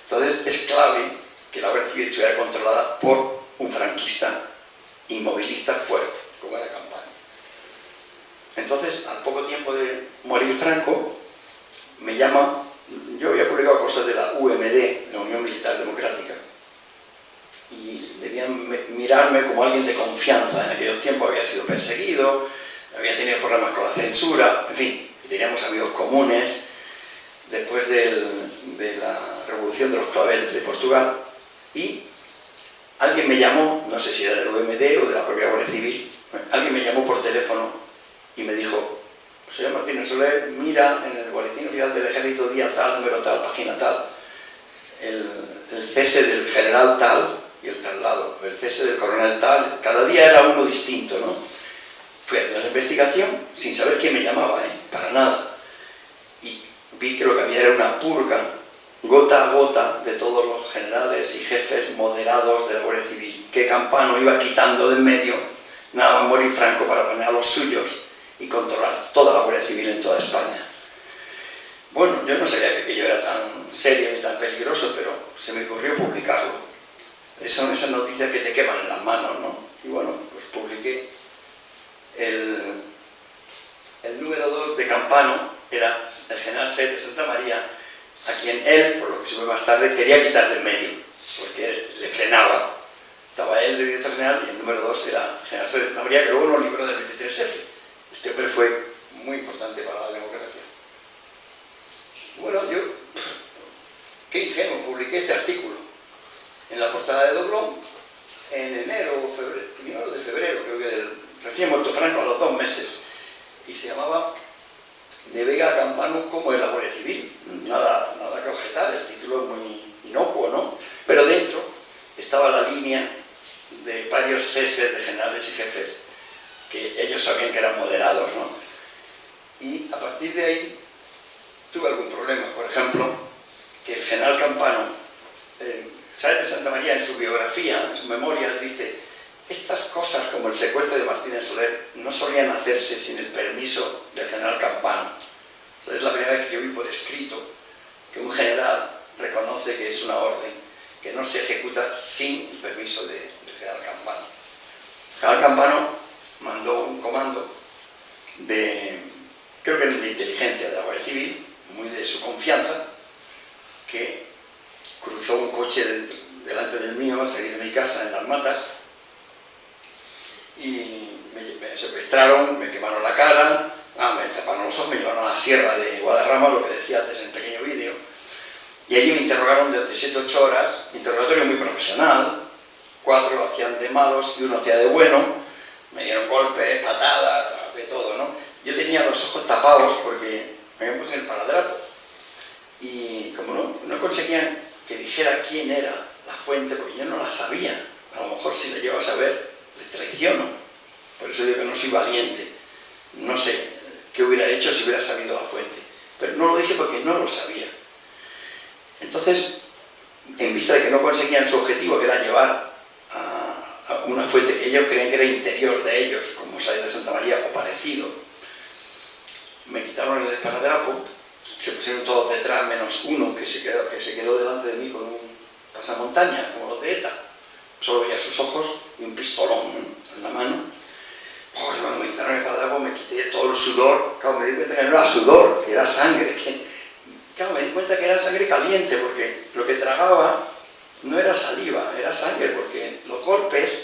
Entonces es clave que la Guardia Civil estuviera controlada por un franquista inmovilista fuerte, como era Campano. Entonces, al poco tiempo de morir Franco, me llama, yo había publicado publicado cosas de la UMD, de la Unión Militar Democrática, y debían mirarme como alguien de confianza. En aquellos tiempos había sido perseguido, había tenido problemas con la censura, en fin, y teníamos amigos comunes. Después de la Revolución de los Claveles de Portugal, y alguien me llamó, no sé si era del UMD o de la propia Guardia Civil, alguien me llamó por teléfono y me dijo: señor Martínez Soler, mira en el Boletín Oficial del Ejército, día tal, número tal, página tal, el cese del general tal y el traslado, el cese del coronel tal, cada día era uno distinto, ¿no? Fui a hacer la investigación sin saber quién me llamaba, para nada, y vi que lo que había era una purga, gota a gota, de todos los generales y jefes moderados de la Guardia Civil, que Campano iba quitando de en medio, nada más morir Franco, para poner a los suyos y controlar toda la Guardia Civil en toda España. Bueno, yo no sabía que aquello era tan serio ni tan peligroso, pero se me ocurrió publicarlo. Son esas noticias que te queman en las manos, ¿no? Y bueno, pues publiqué. El número 2 de Campano era el general Sáez de Santa María, a quien él, por lo que supe más tarde, quería quitar del medio, porque le frenaba. Estaba él de director general y el número 2 era el general Sáez de Santa María, que luego nos libró del 23F. Este hombre fue muy importante para la democracia. Bueno, yo, qué ingenuo, publiqué este artículo en la portada de Doblón en enero o febrero, 1 de febrero, creo que del recién muerto Franco, a los 2 meses, y se llamaba "De Vega a Campano como en la Guardia Civil". Nada que objetar, el título es muy inocuo, ¿no? Pero dentro estaba la línea de varios ceses de generales y jefes que ellos sabían que eran moderados, ¿no? Y a partir de ahí tuve algún problema. Por ejemplo, que el general Campano, Sáez de Santa María, en su biografía, en su memoria, dice: estas cosas como el secuestro de Martínez Soler no solían hacerse sin el permiso del general Campano. O sea, es la primera vez que yo vi por escrito que un general reconoce que es una orden que no se ejecuta sin el permiso del general Campano. El general Campano mandó un comando creo que de inteligencia de la Guardia Civil, muy de su confianza, que cruzó un coche delante del mío al salir de mi casa en Las Matas, y me secuestraron, me quemaron la cara, me taparon los ojos, me llevaron a la sierra de Guadarrama, lo que decía antes en el pequeño vídeo, y allí me interrogaron durante 7 u 8 horas, interrogatorio muy profesional. 4 hacían de malos y 1 hacía de bueno, me dieron golpes, patadas, de todo, ¿no? Yo tenía los ojos tapados porque me habían puesto en el paradrapo, y como no conseguían que dijera quién era la fuente, porque yo no la sabía, a lo mejor si la llego a saber les traiciono. Por eso digo que no soy valiente, no sé qué hubiera hecho si hubiera sabido la fuente, pero no lo dije porque no lo sabía. Entonces, en vista de que no conseguían su objetivo, que era llevar a una fuente que ellos creían que era interior de ellos, como Sáez de Santa María o parecido, me quitaron el esparadrapo, se pusieron todos detrás, menos uno que se quedó delante de mí con un pasamontaña, como los de ETA. Solo veía sus ojos y un pistolón, ¿no?, en la mano. Cuando me quitaron el esparadrapo me quité todo el sudor. Claro, me di cuenta que no era sudor, que era sangre. Claro, me di cuenta que era sangre caliente, porque lo que tragaba no era saliva, era sangre, porque los golpes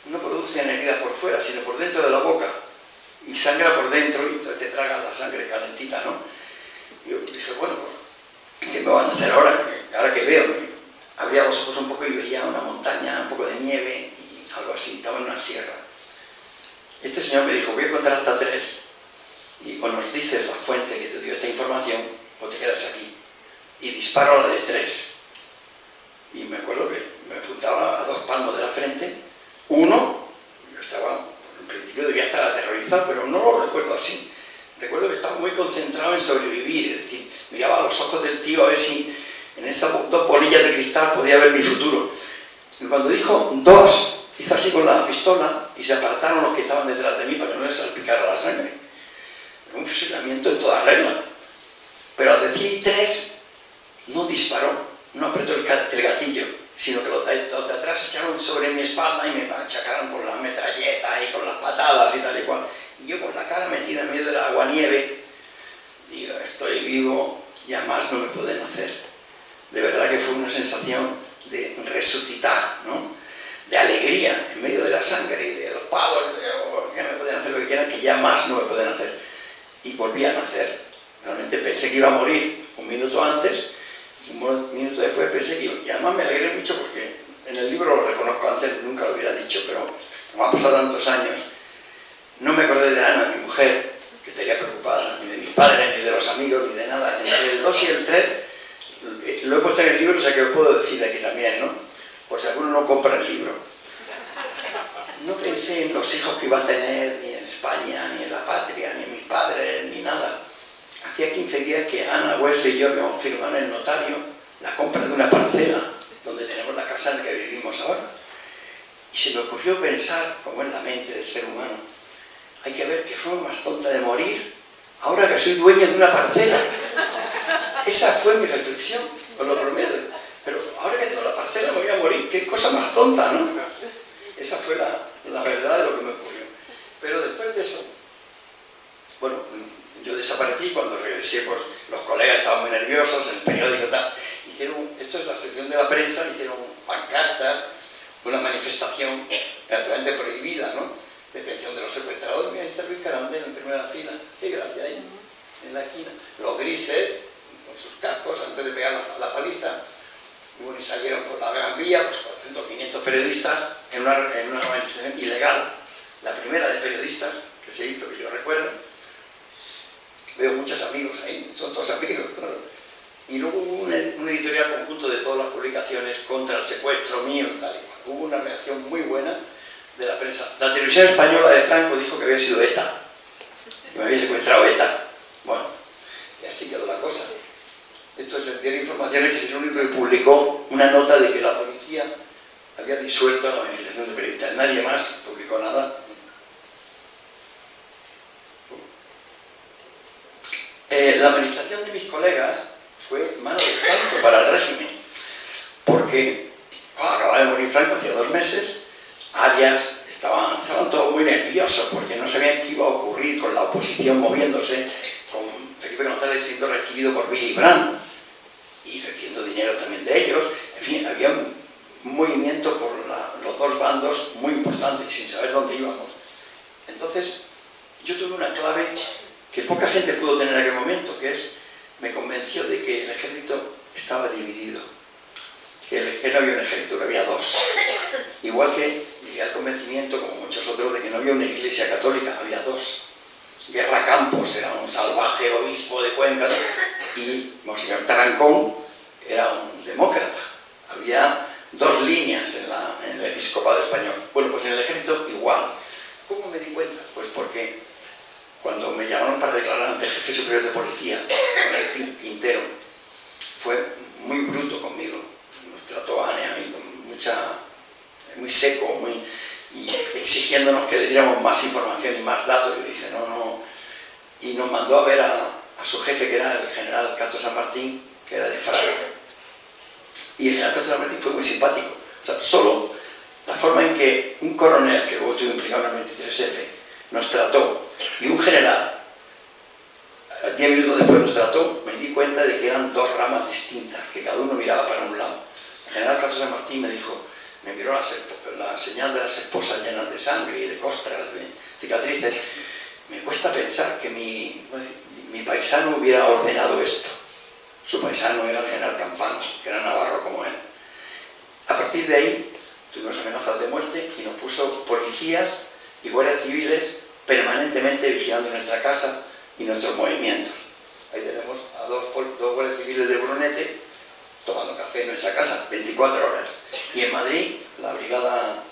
no producen heridas por fuera, sino por dentro de la boca. Y sangra por dentro y te tragas la sangre calentita, ¿no? Yo dije, bueno, ¿qué me van a hacer ahora? Ahora que veo, abría los ojos un poco y veía una montaña, un poco de nieve y algo así, estaba en una sierra. Este señor me dijo, voy a contar hasta 3 y o nos dices la fuente que te dio esta información o te quedas aquí. Y disparo a la de 3. Y me acuerdo que me apuntaba a 2 palmos de la frente. Uno, yo estaba, en principio debía estar aterrorizado, pero no lo recuerdo así. Recuerdo que estaba muy concentrado en sobrevivir, es decir, miraba a los ojos del tío a ver si en esas 2 polillas de cristal podía ver mi futuro. Y cuando dijo 2, hizo así con la pistola y se apartaron los que estaban detrás de mí para que no les salpicara la sangre. Un fusilamiento en toda regla. Pero al decir 3, no disparó, no apretó el gatillo, sino que los de atrás se echaron sobre mi espalda y me machacaron con la metralleta y con las patadas y tal y cual. Y yo con la cara metida en medio del agua-nieve, digo, estoy vivo, ya más no me pueden hacer. de verdad que fue una sensación de resucitar, ¿no? De alegría en medio de la sangre y de los pavos, ya me pueden hacer lo que quieran, que ya más no me pueden hacer. Y volví a nacer. Realmente pensé que iba a morir un minuto antes, un minuto después pensé que iba. Y además me alegré mucho porque en el libro lo reconozco, antes nunca lo hubiera dicho, pero como ha pasado tantos años, no me acordé de Ana, mi mujer, que estaría preocupada, ni de mis padres, ni de los amigos, ni de nada. Entre el 2 y el 3 lo he puesto en el libro, o sea que lo puedo decir aquí también, ¿no? Por si alguno no compra el libro. No pensé en los hijos que iba a tener, ni en España, ni en la patria, ni en mis padres, ni nada. Hacía 15 días que Ana, Wesley y yo habíamos firmado en el notario la compra de una parcela donde tenemos la casa en la que vivimos ahora. Y se me ocurrió pensar, como es la mente del ser humano, hay que ver qué forma más tonta de morir ahora que soy dueña de una parcela. Esa fue mi reflexión, os lo prometo. Pero ahora que tengo la parcela me voy a morir, qué cosa más tonta, ¿no? Esa fue la verdad de lo que me ocurrió. Pero después de eso, bueno, yo desaparecí. Cuando regresé, pues los colegas estaban muy nerviosos, en el periódico tal, hicieron, esto es la sección de la prensa, hicieron pancartas, una manifestación naturalmente prohibida, ¿no? Detención de los secuestradores. Mira, ahí está Luis Carandel en primera fila, qué gracia ahí, en la esquina. Los grises, con sus cascos, antes de pegar la paliza, y bueno, y salieron por la Gran Vía, pues 400 o 500 periodistas en una manifestación ilegal, la primera de periodistas que se hizo, que yo recuerdo. Veo muchos amigos ahí, son todos amigos, claro. Y luego hubo un editorial conjunto de todas las publicaciones contra el secuestro mío, tal y cual. Hubo una reacción muy buena de la prensa. La televisión española de Franco dijo que había sido ETA, que me había secuestrado ETA. Bueno, y así quedó la cosa. Esto es el diario Informaciones, que es el único que publicó una nota de que la policía había disuelto la manifestación de periodistas. Nadie más publicó nada. La manifestación de mis colegas fue mano de santo para el régimen, porque acababa de morir Franco hacía 2 meses, Arias, estaban todos muy nerviosos porque no sabían qué iba a ocurrir con la oposición moviéndose, con Felipe González siendo recibido por Willy Brandt y recibiendo dinero también de ellos. En fin, había un movimiento por los dos bandos muy importante y sin saber dónde íbamos. Entonces, yo tuve una clave que poca gente pudo tener en aquel momento, que es, me convenció de que el ejército estaba dividido, que no había un ejército, que había 2. Igual que llegué al convencimiento, como muchos otros, de que no había una iglesia católica, había 2. Guerra Campos era un salvaje obispo de Cuenca y Monseñor Tarancón era un demócrata. Había 2 líneas en el episcopado español. Bueno, pues en el ejército igual. ¿Cómo me di cuenta? Pues porque cuando me llamaron para declarar ante el jefe superior de policía, Manuel Quintero, fue muy bruto conmigo. Nos trató a Ana y a mí con muy seco, y exigiéndonos que le diéramos más información y más datos. Y le dije, no. Y nos mandó a ver a su jefe, que era el general Castro San Martín, que era de Fraga. Y el general Castro San Martín fue muy simpático. O sea, solo la forma en que un coronel, que luego estuvo implicado en el 23F, nos trató, y un general, 10 minutos después nos trató, me di cuenta de que eran 2 ramas distintas, que cada uno miraba para un lado. El general Castro San Martín me dijo, me miró la señal de las esposas llenas de sangre y de costras, de cicatrices. Me cuesta pensar que mi paisano hubiera ordenado esto. Su paisano era el general Campano, que era navarro como él. A partir de ahí tuvimos amenazas de muerte y nos puso policías y guardias civiles permanentemente vigilando nuestra casa y nuestros movimientos. Ahí tenemos a 2 guardias civiles de Brunete tomando café en nuestra casa, 24 horas. Y en Madrid, la brigada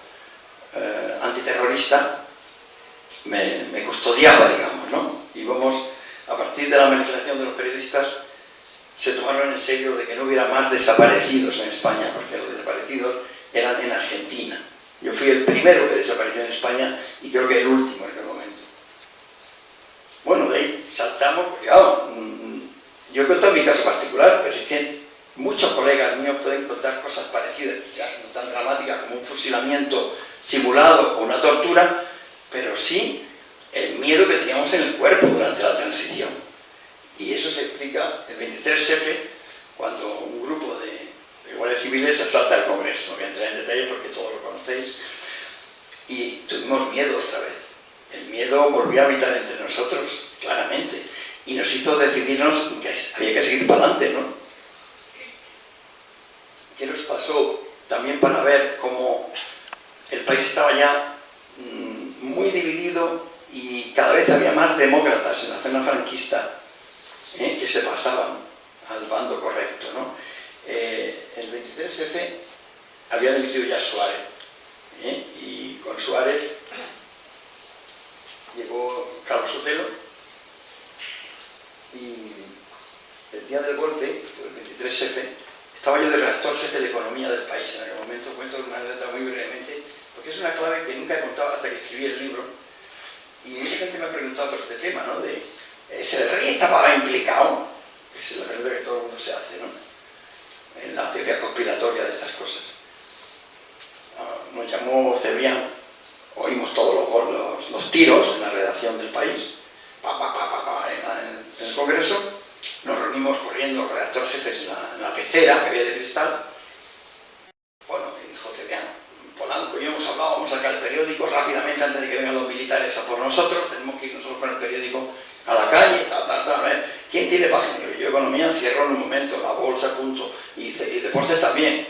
antiterrorista me custodiaba, digamos, ¿no? Íbamos, a partir de la manifestación de los periodistas, se tomaron en serio de que no hubiera más desaparecidos en España, porque los desaparecidos eran en Argentina. Yo fui el primero que desapareció en España y creo que el último en aquel momento. Bueno, de ahí saltamos, porque yo he contado mi caso particular, pero es que muchos colegas míos pueden contar cosas parecidas, ya no tan dramáticas como un fusilamiento simulado o una tortura, pero sí el miedo que teníamos en el cuerpo durante la transición. Y eso se explica el 23F, cuando un grupo de civiles asalta el Congreso. No voy a entrar en detalle porque todos lo conocéis. Y tuvimos miedo otra vez. El miedo volvió a habitar entre nosotros, claramente. Y nos hizo decidirnos que había que seguir para adelante, ¿no? ¿Qué nos pasó también para ver cómo el país estaba ya muy dividido y cada vez había más demócratas en la zona franquista que se pasaban al bando correcto, ¿no? El 23F había dimitido ya Suárez, y con Suárez llegó Carlos Sotelo y el día del golpe, el 23F, estaba yo de redactor jefe de economía del país en aquel momento. Cuento una anécdota muy brevemente, porque es una clave que nunca he contado hasta que escribí el libro. Y mucha gente me ha preguntado por este tema, ¿no? De si el rey estaba implicado, que es la pregunta que todo el mundo se hace, ¿no? En la teoría conspiratoria de estas cosas. Nos llamó Cebrián, oímos todos los tiros en la redacción del país, en el Congreso. Nos reunimos corriendo los redactores jefes en la pecera que había de cristal. Bueno, y dijo Cebrián, Polanco y yo hemos hablado, vamos a sacar el periódico rápidamente antes de que vengan los militares a por nosotros, tenemos que ir nosotros con el periódico a la calle, a ver, ¿quién tiene página? Yo economía cierro en un momento, la bolsa, punto, y deportes también.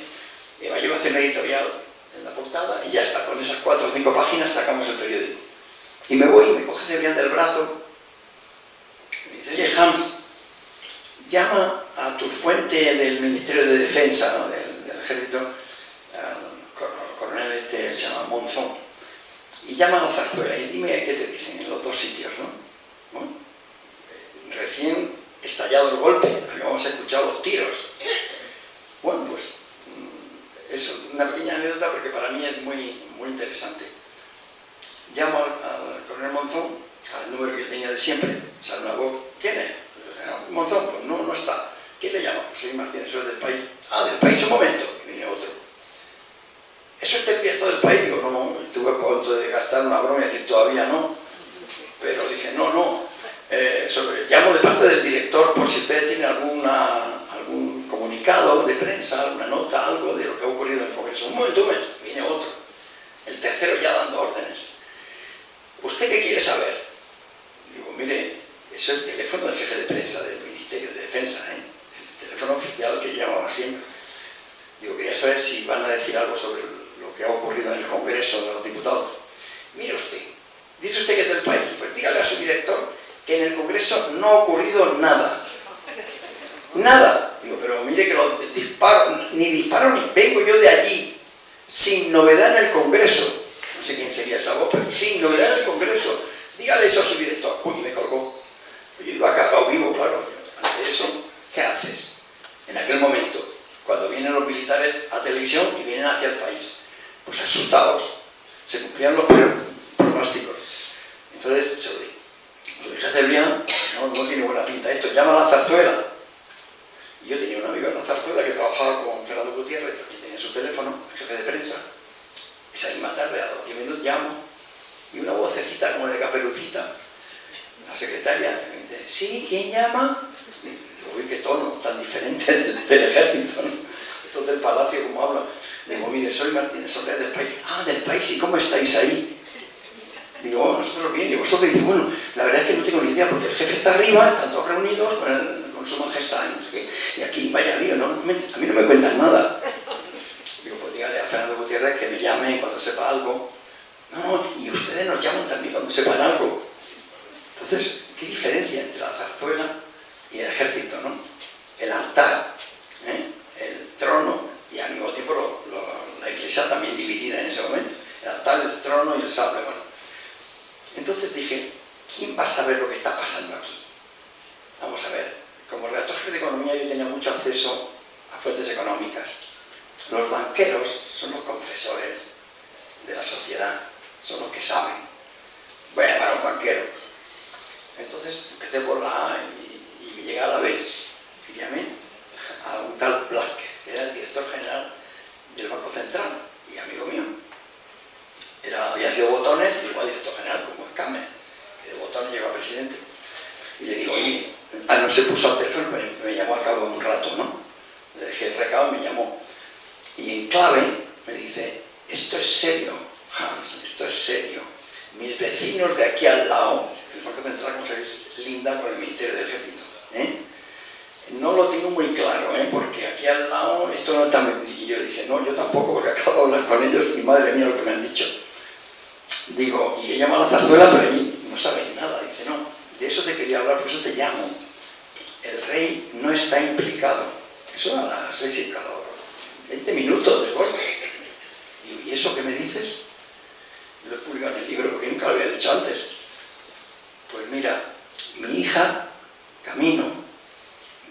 Y yo iba a hacer una editorial en la portada y ya está, con esas 4 o 5 páginas sacamos el periódico. Y me voy y me coge Cebrián del brazo y me dice, oye, Hans, llama a tu fuente del Ministerio de Defensa, ¿no? del Ejército, al coronel se llama Monzón, y llama a la Zarzuela y dime qué te dicen en los 2 sitios, ¿no? Bueno, recién estallado el golpe, habíamos escuchado los tiros. Bueno, pues es una pequeña anécdota porque para mí es muy, muy interesante. Llamo al coronel Monzón, al número que yo tenía de siempre, sale una voz, ¿quién es? Monzón, pues no está. ¿Quién le llama? Pues soy Martínez, soy del país. Ah, del país, un momento. Y viene otro. ¿Eso es el director del país? Digo, no, estuve a punto de gastar una broma y decir todavía no. Pero dije, no. Llamo de parte del director por si ustedes tienen algún comunicado de prensa, alguna nota, algo de lo que ha ocurrido en el Congreso. Un momento. Y viene otro. El tercero ya dando órdenes. ¿Usted qué quiere saber? Digo, mire, eso es el teléfono del jefe de prensa del Ministerio de Defensa, el teléfono oficial que llamaba siempre. Digo, quería saber si van a decir algo sobre lo que ha ocurrido en el Congreso de los Diputados. Mire usted, dice usted que es del país, pues dígale a su director que en el Congreso no ha ocurrido nada. Nada. Digo, pero mire que los disparos, ni vengo yo de allí, sin novedad en el Congreso. No sé quién sería esa voz, pero sin novedad en el Congreso. Dígale eso a su director. Uy, me colgó. Yo iba cagado vivo, claro. Ante eso, ¿qué haces? En aquel momento, cuando vienen los militares a televisión y vienen hacia el país, pues asustados. Se cumplían los pronósticos. Entonces, se lo dije. Lo dije a Cebrián, no tiene buena pinta esto, llama a la Zarzuela. Y yo tenía un amigo en la Zarzuela que trabajaba con Fernando Gutiérrez, también tenía su teléfono, el jefe de prensa. Esa misma tarde, a los 10 minutos, llamo, y una vocecita como de Caperucita, la secretaria, me dice, ¿sí? ¿Quién llama? Digo, uy, qué tono tan diferente del ejército, ¿no? Estos del palacio, como hablan. Digo, mire, soy Martínez Soler del país. Ah, del país, ¿y cómo estáis ahí? Digo, oh, nosotros bien. Y vosotros dicen, bueno, la verdad es que no tengo ni idea, porque el jefe está arriba, están todos reunidos con su majestad, y no sé qué. Y aquí, vaya lío, ¿no? A mí no me cuentan nada. Digo, pues dígale a Fernando Gutiérrez que me llame cuando sepa algo. No, y ustedes nos llaman también cuando sepan algo. Entonces, ¿qué diferencia entre la zarzuela y el ejército, no? El altar, el trono, y al mismo tiempo la iglesia también dividida en ese momento. El altar, el trono y el sable, bueno. Entonces dije, ¿quién va a saber lo que está pasando aquí? Vamos a ver, como redactor jefe de economía yo tenía mucho acceso a fuentes económicas. Los banqueros son los confesores de la sociedad, son los que saben. Voy a llamar a un banquero. Entonces empecé por la A y me llegué a la B. Y llamé a un tal Blasquez, que era el director general del Banco Central y amigo mío. Había sido Botones y llegó a director general como Escámez, que de Botones llegó a presidente. Y le digo, oye, no se puso al teléfono, pero me llamó al cabo de un rato, ¿no? Le dejé el recado y me llamó. Y en clave me dice, esto es serio, Hans, esto es serio. Mis vecinos de aquí al lado, el Banco Central, como sabéis, linda con el Ministerio del Ejército, no lo tengo muy claro, porque aquí al lado esto no está muy... Y yo dije, no, yo tampoco, porque acabo de hablar con ellos y madre mía lo que me han dicho. Digo, y ella llama a la zarzuela, pero allí no saben nada. Dice, no, de eso te quería hablar, por eso te llamo. El rey no está implicado. Eso a las 6 y a los 20 minutos del golpe. Digo, ¿y eso qué me dices? Lo he publicado en el libro, porque nunca lo había dicho antes. Pues mira, mi hija, Camino,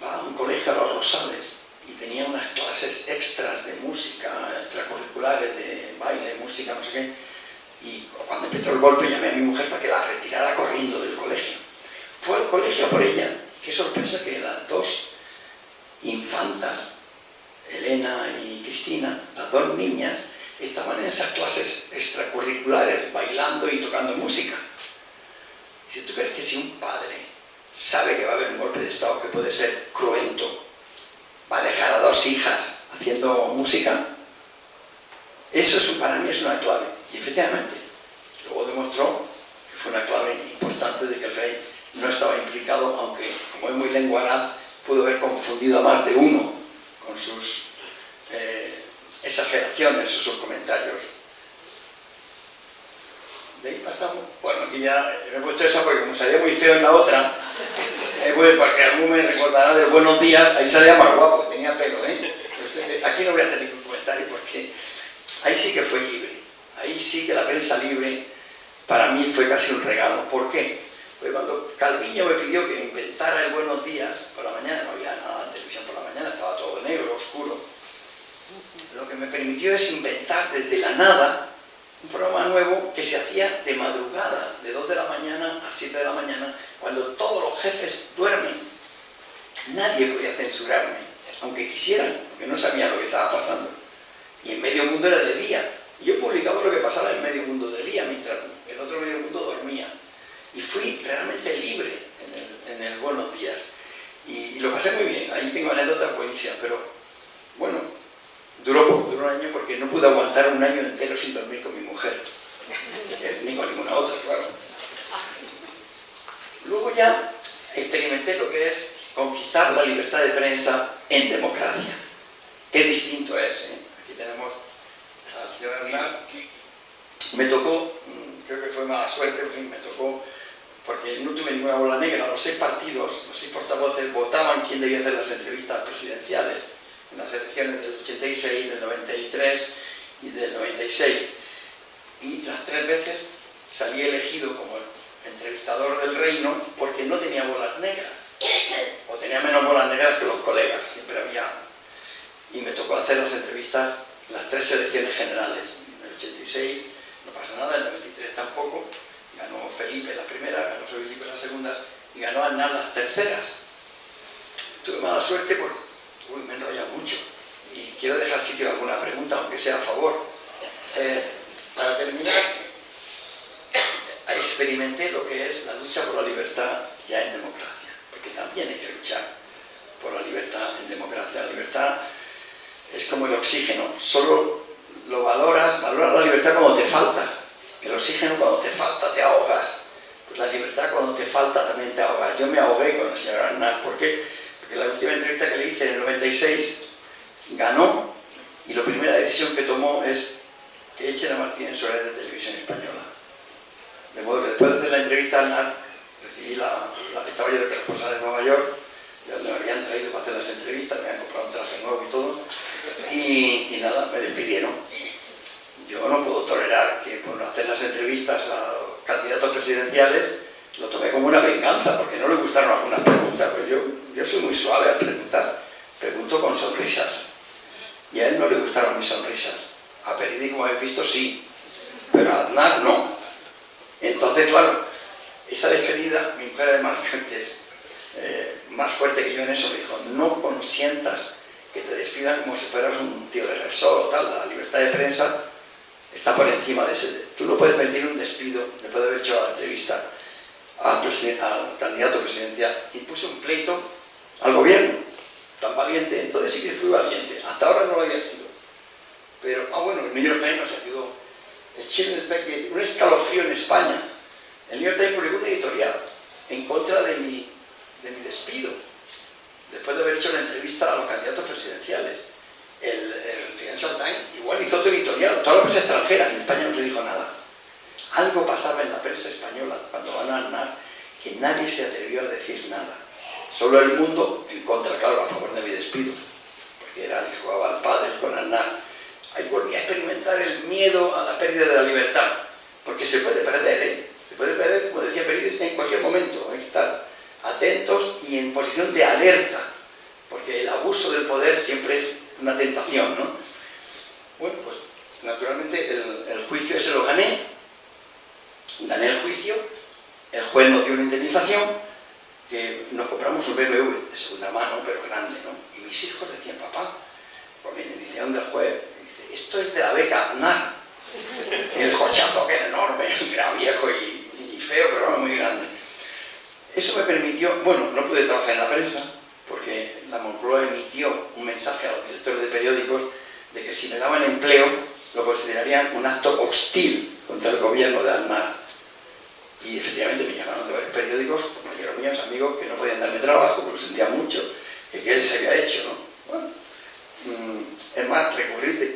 va a un colegio a Los Rosales y tenía unas clases extras de música, extracurriculares, de baile, música, no sé qué. Y cuando empezó el golpe llamé a mi mujer para que la retirara corriendo del colegio. Fue al colegio por ella. Qué sorpresa que las dos infantas, Elena y Cristina, las dos niñas, estaban en esas clases extracurriculares, bailando y tocando música. Dice, ¿tú crees que si un padre sabe que va a haber un golpe de Estado que puede ser cruento, va a dejar a dos hijas haciendo música? Eso para mí es una clave. Y efectivamente, luego demostró que fue una clave importante de que el rey no estaba implicado, aunque, como es muy lenguaraz, pudo haber confundido a más de uno con sus exageraciones o sus comentarios. De ahí pasamos. Bueno, aquí ya me he puesto esa porque como salía muy feo en la otra, porque algún me recordará del Buenos Días, ahí salía más guapo, tenía pelo, Entonces, aquí no voy a hacer ningún comentario porque ahí sí que fue libre. Ahí sí que la prensa libre para mí fue casi un regalo. ¿Por qué? Pues cuando Calviño me pidió que inventara el Buenos Días, por la mañana no había nada en televisión por la mañana, estaba todo negro, oscuro. Lo que me permitió es inventar desde la nada un programa nuevo que se hacía de madrugada, de 2 de la mañana a 7 de la mañana, cuando todos los jefes duermen. Nadie podía censurarme, aunque quisieran, porque no sabían lo que estaba pasando. Y en medio mundo era de día. Yo publicaba lo que pasaba en medio mundo de día, mientras el otro medio mundo dormía. Y fui realmente libre en el Buenos Días. Y lo pasé muy bien. Ahí tengo anécdotas buenísimas, pero bueno, duró poco, duró un año porque no pude aguantar un año entero sin dormir con mi mujer. Ni con ninguna otra, claro. Luego ya experimenté lo que es conquistar la libertad de prensa en democracia. Qué distinto es, Aquí tenemos al señor Aznar. Me tocó, creo que fue mala suerte, en fin, me tocó, porque no tuve ninguna bola negra. Los 6 partidos, los 6 portavoces votaban quién debía hacer las entrevistas presidenciales en las elecciones del 86, del 93 y del 96. Y las 3 veces salí elegido como el entrevistador del reino porque no tenía bolas negras, o tenía menos bolas negras que los colegas, siempre había. Y me tocó hacer las entrevistas en las 3 elecciones generales. En el 86 no pasa nada, en el 93 tampoco. Ganó Felipe las primeras, ganó Felipe las segundas y ganó Aznar las terceras. Tuve mala suerte porque me he enrollado mucho y quiero dejar sitio a alguna pregunta, aunque sea a favor. Para terminar, experimenté lo que es la lucha por la libertad ya en democracia, porque también hay que luchar por la libertad en democracia. La libertad es como el oxígeno, solo lo valoras la libertad cuando te falta. El oxígeno cuando te falta te ahogas, pues la libertad cuando te falta también te ahogas. Yo me ahogué con el señor Aznar, ¿por qué? Porque la última entrevista que le hice en el 96 ganó y la primera decisión que tomó es que echen a Martínez Suárez de Televisión Española. De modo que después de hacer la entrevista a Aznar, recibí estaba yo de corresponsal en Nueva York, de donde me habían traído para hacer las entrevistas, me habían comprado un traje nuevo y todo, y nada, me despidieron. Yo no puedo tolerar que por hacer las entrevistas a los candidatos presidenciales lo tomé como una venganza, porque no le gustaron algunas preguntas. Pues yo soy muy suave al preguntar, pregunto con sonrisas, y a él no le gustaron mis sonrisas. A Peridí, como habéis visto, sí, pero a Aznar no. Entonces, claro, esa despedida, mi mujer además, que es más fuerte que yo en eso, me dijo, no consientas que te despidan como si fueras un tío de Repsol o tal. La libertad de prensa está por encima de ese. Tú no puedes permitir un despido después de haber hecho la entrevista al candidato presidencial, y puse un pleito al gobierno tan valiente. Entonces sí que fui valiente, hasta ahora no lo había sido. Pero, bueno, el New York Times nos ayudó. El Schindler's un escalofrío en España. El New York Times publicó una editorial en contra de mi despido, después de haber hecho la entrevista a los candidatos presidenciales. El Financial Times igual hizo otro editorial, toda la prensa extranjera, en España no se dijo nada. Algo pasaba en la prensa española cuando van a Aznar, que nadie se atrevió a decir nada. Solo El Mundo, en contra, claro, a favor de mi despido, porque era el que jugaba al pádel con Aznar. Ahí volví a experimentar el miedo a la pérdida de la libertad, porque se puede perder, ¿eh? Se puede perder, como decía Peridis, en cualquier momento. Hay que estar atentos y en posición de alerta, porque el abuso del poder siempre es una tentación, ¿no? Bueno, pues naturalmente el juicio ese lo gané el juicio, el juez nos dio una indemnización, que nos compramos un BMW de segunda mano, pero grande, ¿no? Y mis hijos decían, papá, con la indemnización del juez, dice, esto es de la beca Aznar. El cochazo que era enorme, era viejo y feo, pero era muy grande. Eso me permitió, bueno, no pude trabajar en la prensa, porque la Moncloa emitió un mensaje a los directores de periódicos de que si me daban empleo, lo considerarían un acto hostil contra el gobierno de Aznar. Y efectivamente me llamaron de varios periódicos, compañeros míos, amigos, que no podían darme trabajo, porque lo sentían mucho, que qué les había hecho, ¿no? Bueno, es más,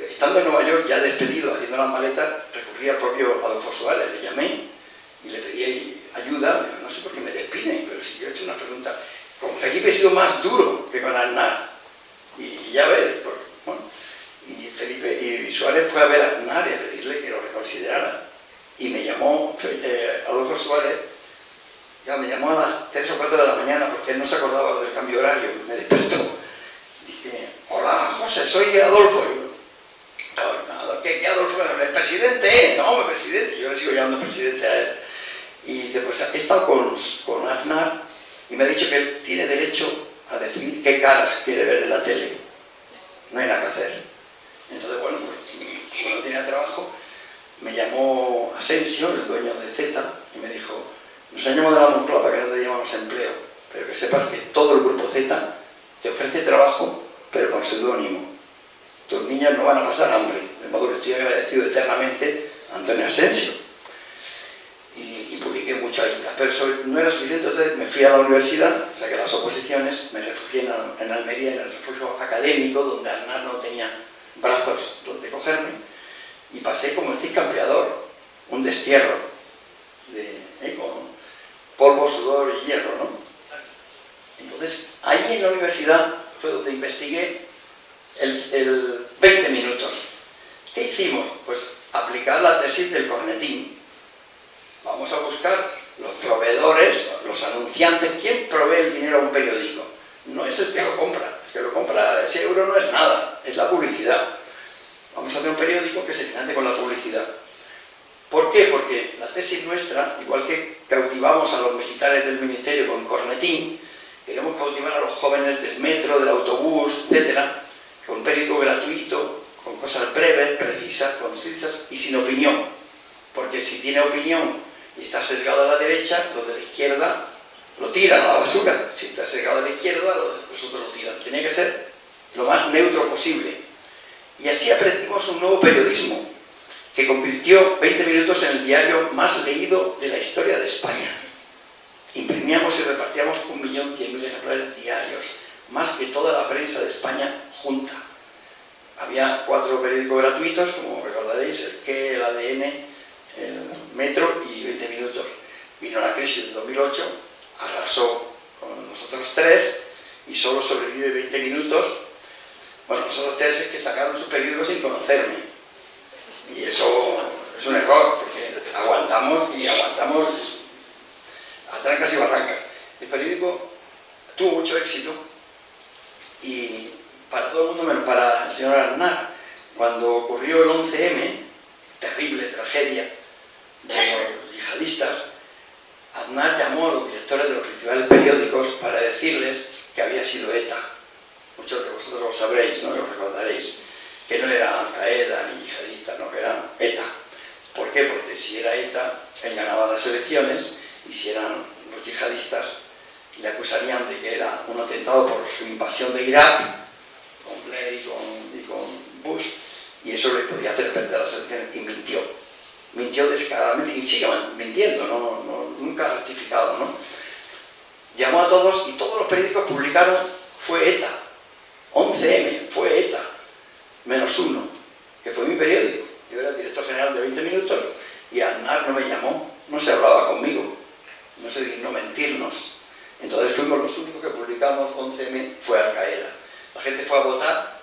estando en Nueva York, ya despedido, haciendo las maletas, recurrí al propio Adolfo Suárez, le llamé y le pedí ayuda. No sé por qué me despiden, pero si yo he hecho una pregunta, con Felipe he sido más duro que con Aznar, y ya ves, bueno, y Suárez fue a ver a Aznar y a pedirle que lo reconsiderara, y me llamó Adolfo Suárez, ya me llamó a las 3 o 4 de la mañana, porque él no se acordaba lo del cambio horario, me despertó. Dice, hola José, soy Adolfo. ¿Qué Adolfo? El presidente, no, el presidente, yo le sigo llamando presidente a él. Y dice, pues he estado con Aznar y me ha dicho que él tiene derecho a decidir qué caras quiere ver en la tele. No hay nada que hacer. Entonces, bueno, pues cuando tenía trabajo, me llamó Asensio, el dueño de Z, y me dijo, nos han llamado de la Moncloa para que no te llamamos empleo, pero que sepas que todo el grupo Z te ofrece trabajo, pero con seudónimo. Tus niñas no van a pasar hambre, de modo que estoy agradecido eternamente a Antonio Asensio. Y publiqué mucho ahí, pero eso no era suficiente. Entonces me fui a la universidad, saqué las oposiciones, me refugié en Almería, en el refugio académico, donde Aznar no tenía brazos donde cogerme, y pasé como el Cid Campeador, un destierro, con polvo, sudor y hierro, ¿no? Entonces, ahí en la universidad fue donde investigué el 20 minutos. ¿Qué hicimos? Pues aplicar la tesis del Cornetín. Vamos a buscar los proveedores, los anunciantes. ¿Quién provee el dinero a un periódico? No es el que lo compra. El que lo compra, ese euro no es nada, es la publicidad. Vamos a hacer un periódico que se financie con la publicidad. ¿Por qué? Porque la tesis nuestra, igual que cautivamos a los militares del ministerio con Cornetín, queremos cautivar a los jóvenes del metro, del autobús, etcétera, con un periódico gratuito, con cosas breves, precisas, concisas y sin opinión. Porque si tiene opinión y está sesgado a la derecha, los de la izquierda lo tiran a la basura. Si está sesgado a la izquierda, los otros lo tiran. Tiene que ser lo más neutro posible. Y así aprendimos un nuevo periodismo, que convirtió 20 minutos en el diario más leído de la historia de España. Imprimíamos y repartíamos 1.100.000 ejemplares diarios, más que toda la prensa de España junta. Había 4 periódicos gratuitos, como recordaréis, el QE, el ADN, el Metro y 20 minutos. Vino la crisis del 2008, arrasó con nosotros 3 y solo sobrevive 20 minutos. Bueno, nosotros 3 es que sacaron sus periódicos sin conocerme. Y eso es un error, porque aguantamos a trancas y barrancas. El periódico tuvo mucho éxito y para todo el mundo, menos para el señor Aznar. Cuando ocurrió el 11M, terrible tragedia de los yihadistas, Aznar llamó a los directores de los principales periódicos para decirles que había sido ETA. Muchos de vosotros lo sabréis, ¿no? Lo recordaréis, que no era Al-Qaeda ni yihadista, no, que era ETA. ¿Por qué? Porque si era ETA, él ganaba las elecciones, y si eran los yihadistas, le acusarían de que era un atentado por su invasión de Irak, con Blair y con Bush, y y eso le podía hacer perder las elecciones, y mintió descaradamente, y sigue mintiendo, nunca ha rectificado, ¿no? Llamó a todos, y todos los periódicos publicaron, fue ETA, 11M, fue ETA, menos uno, que fue mi periódico. Yo era el director general de 20 minutos, y Aznar no me llamó, no se hablaba conmigo, no se dignó mentirnos. Entonces fuimos los únicos que publicamos 11M, fue Al Qaeda. La gente fue a votar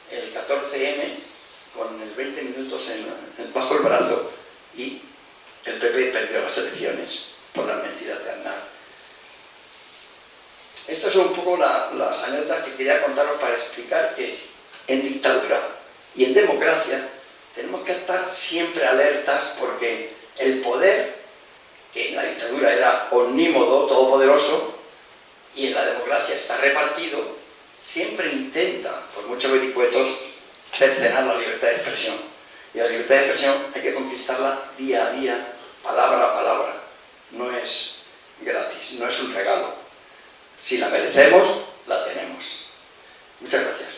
el 14M con el 20 minutos bajo el brazo, y el PP perdió las elecciones por las mentiras de Aznar. Estas son un poco las anécdotas que quería contaros para explicar que en dictadura y en democracia tenemos que estar siempre alertas, porque el poder, que en la dictadura era omnímodo, todopoderoso, y en la democracia está repartido, siempre intenta, por muchos vericuetos, cercenar la libertad de expresión. Y la libertad de expresión hay que conquistarla día a día, palabra a palabra. No es gratis, no es un regalo. Si la merecemos, la tenemos. Muchas gracias.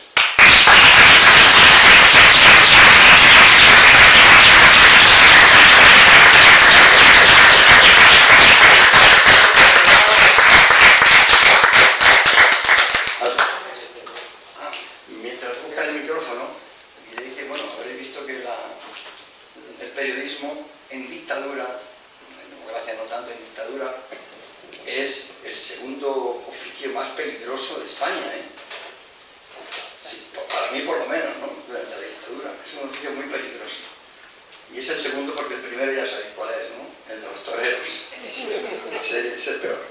Mientras busca el micrófono, diré que, bueno, habréis visto que el periodismo en dictadura, en democracia no tanto, en dictadura, es el segundo oficio más peligroso de España, ¿eh? Sí, para mí por lo menos, ¿no? Durante la dictadura, es un oficio muy peligroso. Y es el segundo porque el primero ya sabéis cuál es, ¿no? El de los toreros. Ese es el peor.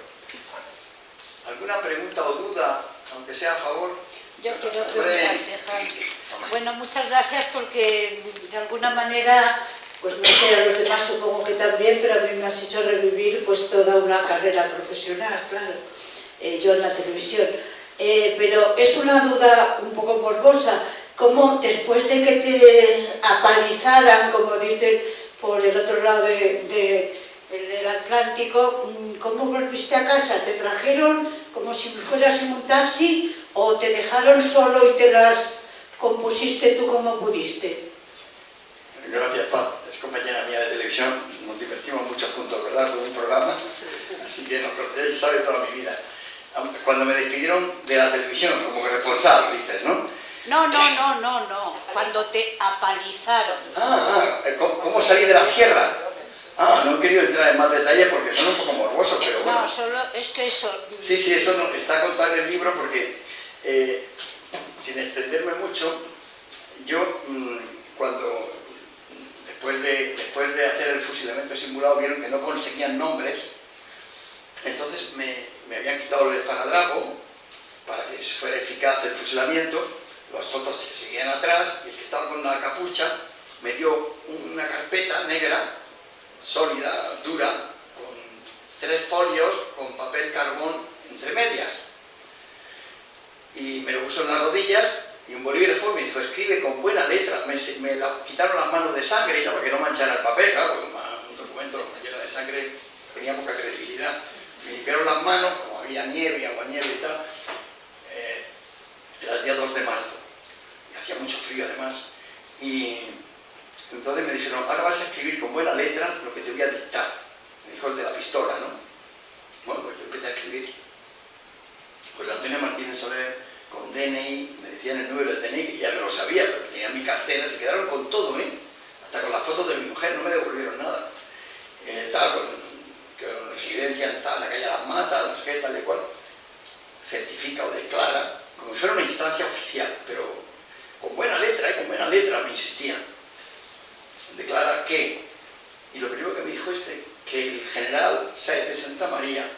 ¿Alguna pregunta o duda, aunque sea a favor? Yo quiero preguntarte, Hans. Bueno, muchas gracias, porque de alguna manera, pues no sé, a los demás supongo que también, pero a mí me has hecho revivir pues toda una carrera profesional, claro, yo en la televisión. Pero es una duda un poco morbosa, ¿cómo después de que te apalizaran, como dicen, por el otro lado del Atlántico, cómo volviste a casa? ¿Te trajeron como si fueras en un taxi o te dejaron solo y te las compusiste tú como pudiste? Gracias, Paz. Es compañera mía de televisión. Nos divertimos mucho juntos, ¿verdad? Con un programa. Así que él sabe toda mi vida. Cuando me despidieron de la televisión como corresponsal, dices, ¿no? No. Cuando te apalizaron. ¿Cómo salí de la sierra? No he querido entrar en más detalle porque son un poco morbosos, pero bueno. No, solo es que eso... Sí, eso no, está contado en el libro porque, sin extenderme mucho, yo cuando, después de hacer el fusilamiento simulado, vieron que no conseguían nombres, entonces me habían quitado el esparadrapo para que fuera eficaz el fusilamiento, los otros que seguían atrás, y el que estaba con la capucha me dio una carpeta negra, sólida, dura, con 3 folios con papel carbón entre medias, y me lo puso en las rodillas y un bolígrafo me dijo: escribe con buena letra. Me quitaron las manos de sangre y para que no manchara el papel, claro, un documento lleno de sangre tenía poca credibilidad. Me limpiaron las manos, como había nieve, aguanieve y tal. Era el día 2 de marzo y hacía mucho frío además, y entonces me dijeron: ahora vas a escribir con buena letra lo que te voy a dictar. Me dijo el de la pistola, ¿no? Bueno, pues yo empecé a escribir. Pues Antonio Martínez Soler, con DNI, me decían el número de DNI, que ya me lo sabía, pero que tenían mi cartera, se quedaron con todo, hasta con la foto de mi mujer, no me devolvieron nada. Con residencia en tal, la calle Las Matas, no sé qué, tal y cual, certifica o declara, como si fuera una instancia oficial, pero con buena letra, me insistían. Declara que, y lo primero que me dijo que el general Sáez de Santa María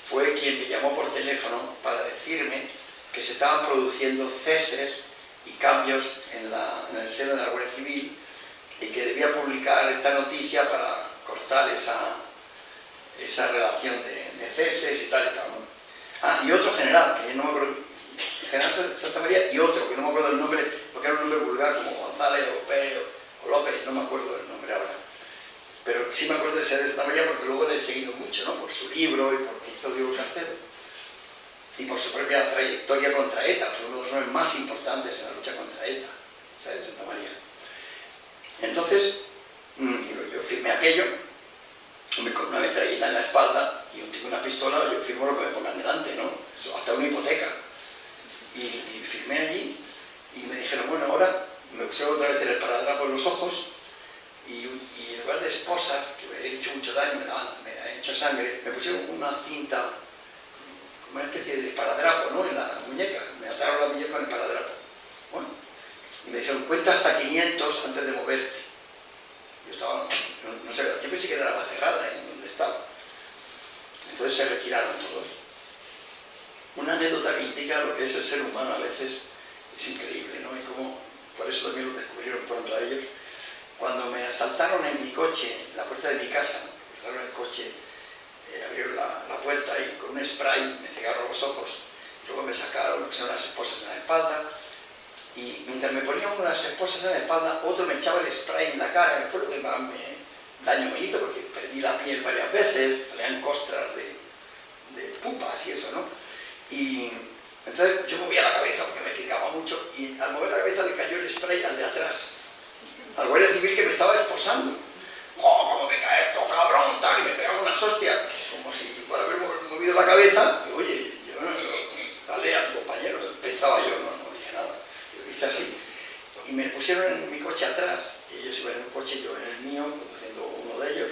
fue quien me llamó por teléfono para decirme que se estaban produciendo ceses y cambios en el seno de la Guardia Civil, y que debía publicar esta noticia para cortar esa relación de ceses y tal, ¿no? Y otro general, que no me acuerdo, general Santa María, y otro, que no me acuerdo el nombre, porque era un nombre vulgar, como González o Pérez o López, no me acuerdo el nombre ahora. Pero sí me acuerdo de Sáez de Santa María porque luego le he seguido mucho, ¿no? Por su libro y porque hizo Diego Carcedo. Y por su propia trayectoria contra ETA. Fue uno de los hombres más importantes en la lucha contra ETA. o sea, de Santa María. Entonces, yo firmé aquello, con una metralleta en la espalda y un tío con una pistola, yo firmo lo que me pongan delante, ¿no? Eso, hasta una hipoteca. Y firmé allí y me dijeron, bueno, ahora me pusieron otra vez el esparadrapo en los ojos y en lugar de esposas, que me habían hecho mucho daño, me habían hecho sangre, me pusieron una cinta, como una especie de esparadrapo, ¿no? En la muñeca, me ataron la muñeca con el esparadrapo. Bueno, y me dijeron, cuenta hasta 500 antes de moverte. Yo estaba, no sé, yo pensé que era la cerrada en donde estaba. Entonces se retiraron todos. Una anécdota que indica lo que es el ser humano a veces es increíble, ¿no? Y como, por eso también lo descubrieron pronto a ellos. Cuando me asaltaron en mi coche, en la puerta de mi casa, me cruzaron el coche, abrieron la puerta y con un spray me cegaron los ojos. Luego me sacaron, me pusieron las esposas en la espalda. Y mientras me ponían unas esposas en la espalda, otro me echaba el spray en la cara, que fue lo que más daño me hizo, porque perdí la piel varias veces, salían costras de pupas y eso, ¿no? Y entonces yo movía la cabeza porque me picaba mucho, y al mover la cabeza le cayó el spray al de atrás, al guardia civil que me estaba esposando. ¡Oh, cómo te cae esto, cabrón! Tal, y me pegaba unas hostias, como si por haber movido la cabeza, y, oye, yo dale a tu compañero, pensaba yo, no dije nada. Hice así, y me pusieron en mi coche atrás, y ellos iban en un coche, yo en el mío, conduciendo uno de ellos,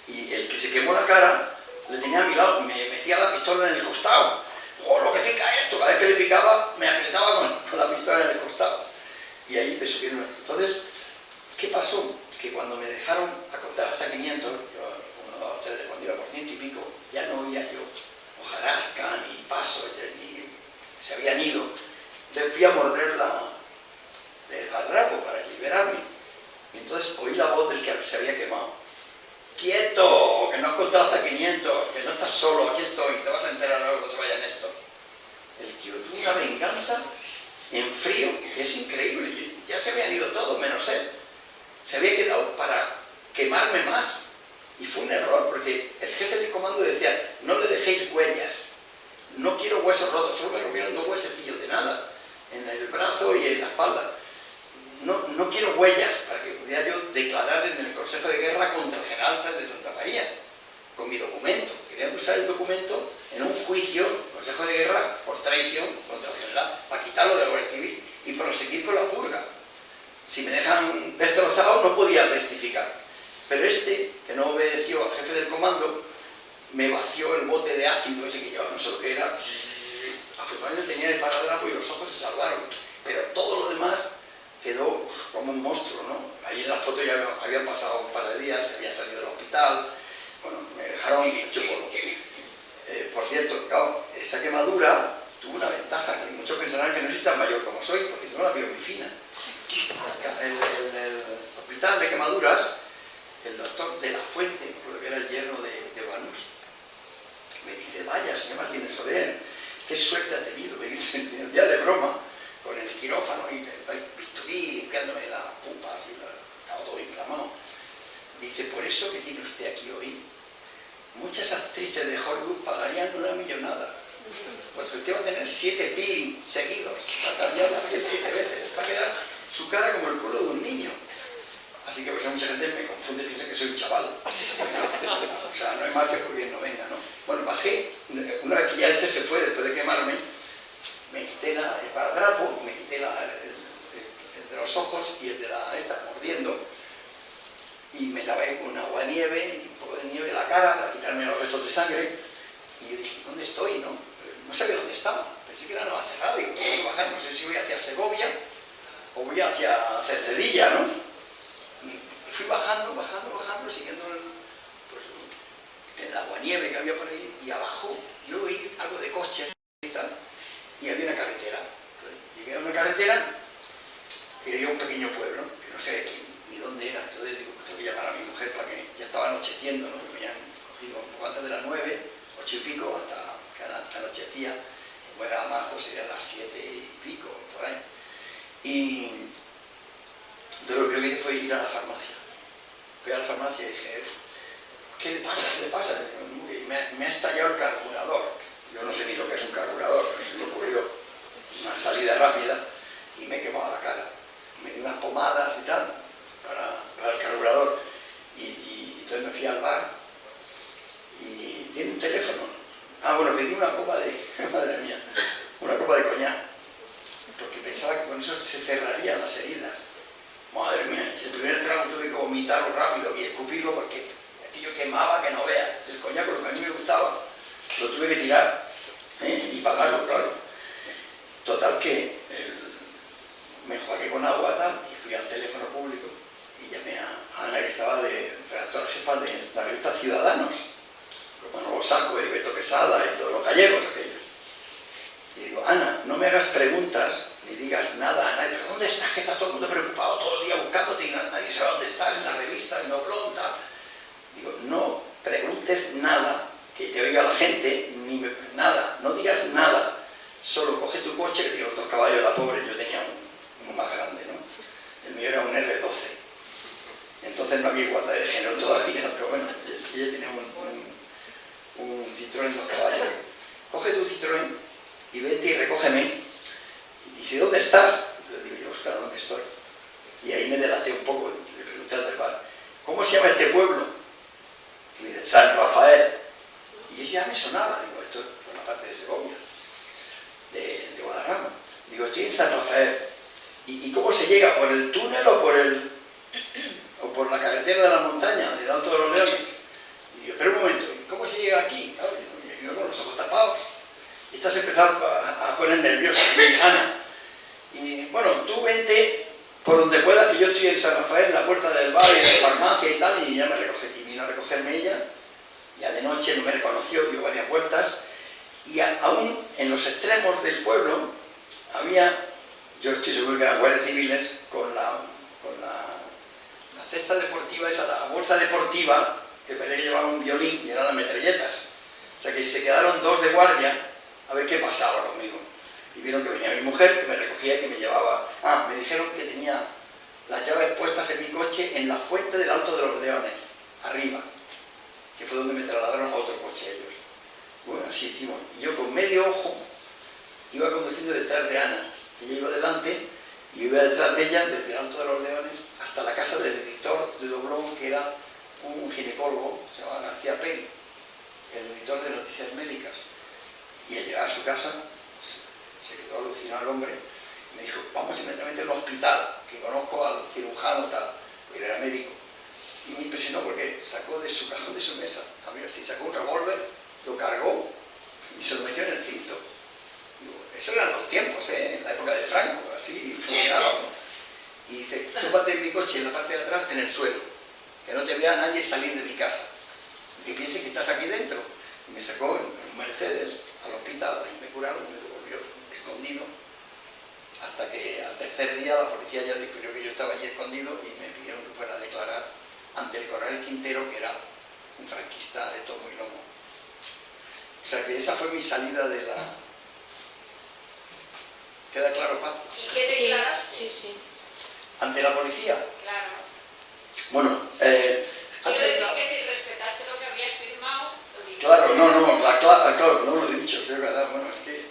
y el que se quemó la cara, le tenía a mi lado, me metía la pistola en el costado. ¡Oh, lo que pica esto! Cada vez que le picaba, me apretaba con la pistola en el costado, y ahí me subieron. Entonces, ¿qué pasó? Que cuando me dejaron a contar hasta 500, yo, 1, 2, 3, cuando iba por 100 y pico, ya no oía yo hojarasca, ni paso, ni se habían ido. Entonces fui a morder el esparadrapo para liberarme. Y entonces oí la voz del que se había quemado. ¡Quieto! Que no has contado hasta 500, que no estás solo, aquí estoy, te vas a enterar ahora cuando se vayan estos. El tío tuvo una venganza en frío, que es increíble. Ya se habían ido todos, menos él. Se había quedado para quemarme más. Y fue un error, porque el jefe del comando decía, no le dejéis huellas. No quiero huesos rotos, solo me rompieron 2 huesecillos de nada, en el brazo y en la espalda. No quiero huellas para que pudiera yo declarar en el Consejo de Guerra contra el general Sáenz de Santa María, con mi documento. Querían usar el documento en un juicio, Consejo de Guerra, por traición contra el general, para quitarlo de la Guardia Civil y proseguir con la purga. Si me dejan destrozado no podía testificar. Pero este, que no obedeció al jefe del comando, me vació el bote de ácido ese que llevaba, no sé lo que era. Afortunadamente tenía el esparadrapo y los ojos se salvaron, pero todo lo demás quedó como un monstruo, ¿no? Ahí en la foto ya habían pasado un par de días, había salido del hospital, bueno, me dejaron hecho polvo. Por cierto, claro, esa quemadura tuvo una ventaja, que muchos pensarán que no soy tan mayor como soy, porque tengo la piel muy fina. En el hospital de quemaduras, el doctor de la Fuente, creo que era el yerno de Banús, me dice, vaya, señor Martínez Soler, qué suerte ha tenido, me dice, ya de broma, con el quirófano y el bisturí, limpiándome las pupas, y estaba todo inflamado. Dice, por eso que tiene usted aquí hoy, muchas actrices de Hollywood pagarían una millonada, porque usted va a tener 7 peelings seguidos, va a cambiar la piel 7 veces, va a quedar su cara como el culo de un niño. Así que por eso mucha gente me confunde y piensa que soy un chaval. O sea, no hay mal que por bien no venga, ¿no? Bueno, bajé, una vez que ya este se fue después de quemarme, me quité el esparadrapo, me quité el de los ojos y el de esta mordiendo, y me lavé con agua de nieve y un poco de nieve en la cara para quitarme los restos de sangre. Y yo dije, ¿dónde estoy? No sabía dónde estaba, pensé que era Navacerrada, digo, tengo que bajar, no sé si voy hacia Segovia o voy hacia Cercedilla, ¿no? Y fui bajando, siguiendo el aguanieve que había por ahí, y abajo yo oí algo de coches y tal, y había una carretera. Entonces, llegué a una carretera y había un pequeño pueblo, que no sé ni dónde era. Entonces digo, pues tengo que llamar a mi mujer para que ya estaba anocheciendo, ¿no? Que me habían cogido un poco antes de las 9, 8 y pico, hasta que anochecía. Como era marzo, serían las 7 y pico, por ahí. Y de lo que hice fue ir a la farmacia. Fui a la farmacia y dije, ¿qué le pasa? ¿Qué le pasa? Me ha estallado el carburador. Yo no sé ni lo que es un carburador, pero se me ocurrió una salida rápida y me he quemado la cara. me dio unas pomadas y tal, para el carburador. Y entonces me fui al bar y tiene un teléfono. Ah, bueno, pedí una copa de, madre mía, una copa de coñac, porque pensaba que con eso se cerrarían las heridas. Madre mía, el primer trago tuve que vomitarlo rápido y escupirlo porque aquello quemaba que no veas. El coñac, con lo que a mí me gustaba, lo tuve que tirar y pagarlo, claro. Total que me enjuagué con agua tal, y fui al teléfono público y llamé a Ana, que estaba de redactora jefa de la revista Ciudadanos, con Manolo Saco, Heriberto Quesada y todos los gallegos aquellos. Y digo, Ana, no me hagas preguntas ni digas nada a nadie, pero ¿dónde estás? Que está todo el mundo preocupado todo el día buscándote y nadie sabe dónde estás, en la revista, en Doblón, tal. Digo, no preguntes nada, que te oiga la gente, nada, no digas nada. Solo coge tu coche, que tiene 2 caballos, la pobre, yo tenía uno más grande, ¿no? El mío era un R12. Entonces no había igualdad de género todavía, pero bueno, ella tenía un Citroën 2 caballos. Coge tu Citroën y vente y recógeme. Y dice, ¿dónde estás? Yo digo, yo, ostras, ¿dónde estoy? Y ahí me delaté un poco, le pregunté al del bar, ¿cómo se llama este pueblo? Y me dice, San Rafael. Y ya me sonaba, digo, esto es por la parte de Segovia, de Guadarrama. Digo, estoy en San Rafael. ¿Y cómo se llega? ¿Por el túnel o por la carretera de la montaña, del Alto de los Leones? Y digo, espera un momento, ¿cómo se llega aquí? Claro, yo con los ojos tapados. Y estás empezando a poner nerviosa, Ana. Y bueno, tú vente por donde puedas, que yo estoy en San Rafael, en la puerta del bar y de la farmacia y tal, y ya me recoge. Y vino a recogerme ella, ya de noche, no me reconoció, dio varias vueltas, y aún en los extremos del pueblo había, yo estoy seguro que eran guardias civiles, con la cesta deportiva, esa, la bolsa deportiva, que parecía que llevaba un violín y eran las metralletas. O sea que se quedaron 2 de guardia a ver qué pasaba conmigo. Y vieron que venía mi mujer, que me recogía y que me llevaba. Ah, me dijeron que tenía las llaves puestas en mi coche en la fuente del Alto de los Leones, arriba, que fue donde me trasladaron a otro coche ellos. Bueno, así hicimos. Y yo con medio ojo iba conduciendo detrás de Ana. Ella iba delante y yo iba detrás de ella, desde el Alto de los Leones hasta la casa del editor de Doblón, que era un ginecólogo, se llamaba García Peri, el editor de Noticias Médicas. Y al llegar a su casa, se quedó alucinado el hombre, y me dijo, vamos inmediatamente al hospital, que conozco al cirujano tal, porque él era médico. Y me impresionó porque sacó de su cajón de su mesa, abrió así, sacó un revólver, lo cargó y se lo metió en el cinto. Digo, eso eran los tiempos, en la época de Franco, así fulminado, ¿no? Y dice, túmbate en mi coche en la parte de atrás, en el suelo, que no te vea nadie salir de mi casa, y que piense que estás aquí dentro. Y me sacó en un Mercedes al hospital, ahí me curaron y me devolvió escondido, hasta que al tercer día la policía ya descubrió que yo estaba allí escondido y me pidieron que fuera a declarar ante el coronel Quintero, que era un franquista de tomo y lomo. O sea que esa fue mi salida de la... ¿Queda claro, Paz? ¿Y qué declaras? Sí, sí. ¿Ante la policía? Claro. Bueno, Quiero decir que si respetaste lo que habías firmado, lo dijiste. claro, claro, no lo he dicho, es verdad. Bueno, es que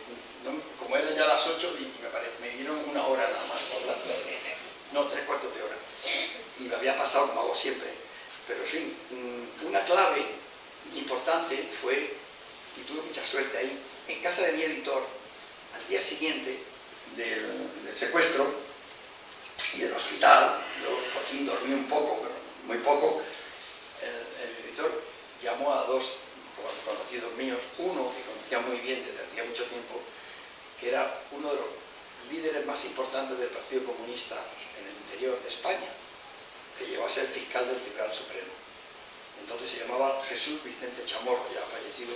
como eran ya las 8 y me dieron 1 hora nada más, no, 3/4 de hora. Y me había pasado como hago siempre. Pero en fin, una clave importante fue, y tuve mucha suerte ahí, en casa de mi editor, al día siguiente del secuestro y del hospital, yo por fin dormí un poco, pero muy poco. El editor llamó a 2 conocidos míos, uno que conocía muy bien desde hacía mucho tiempo, que era uno de los líderes más importantes del Partido Comunista en el interior de España, que llegó a ser fiscal del Tribunal Supremo. Entonces se llamaba Jesús Vicente Chamorro, ya fallecido,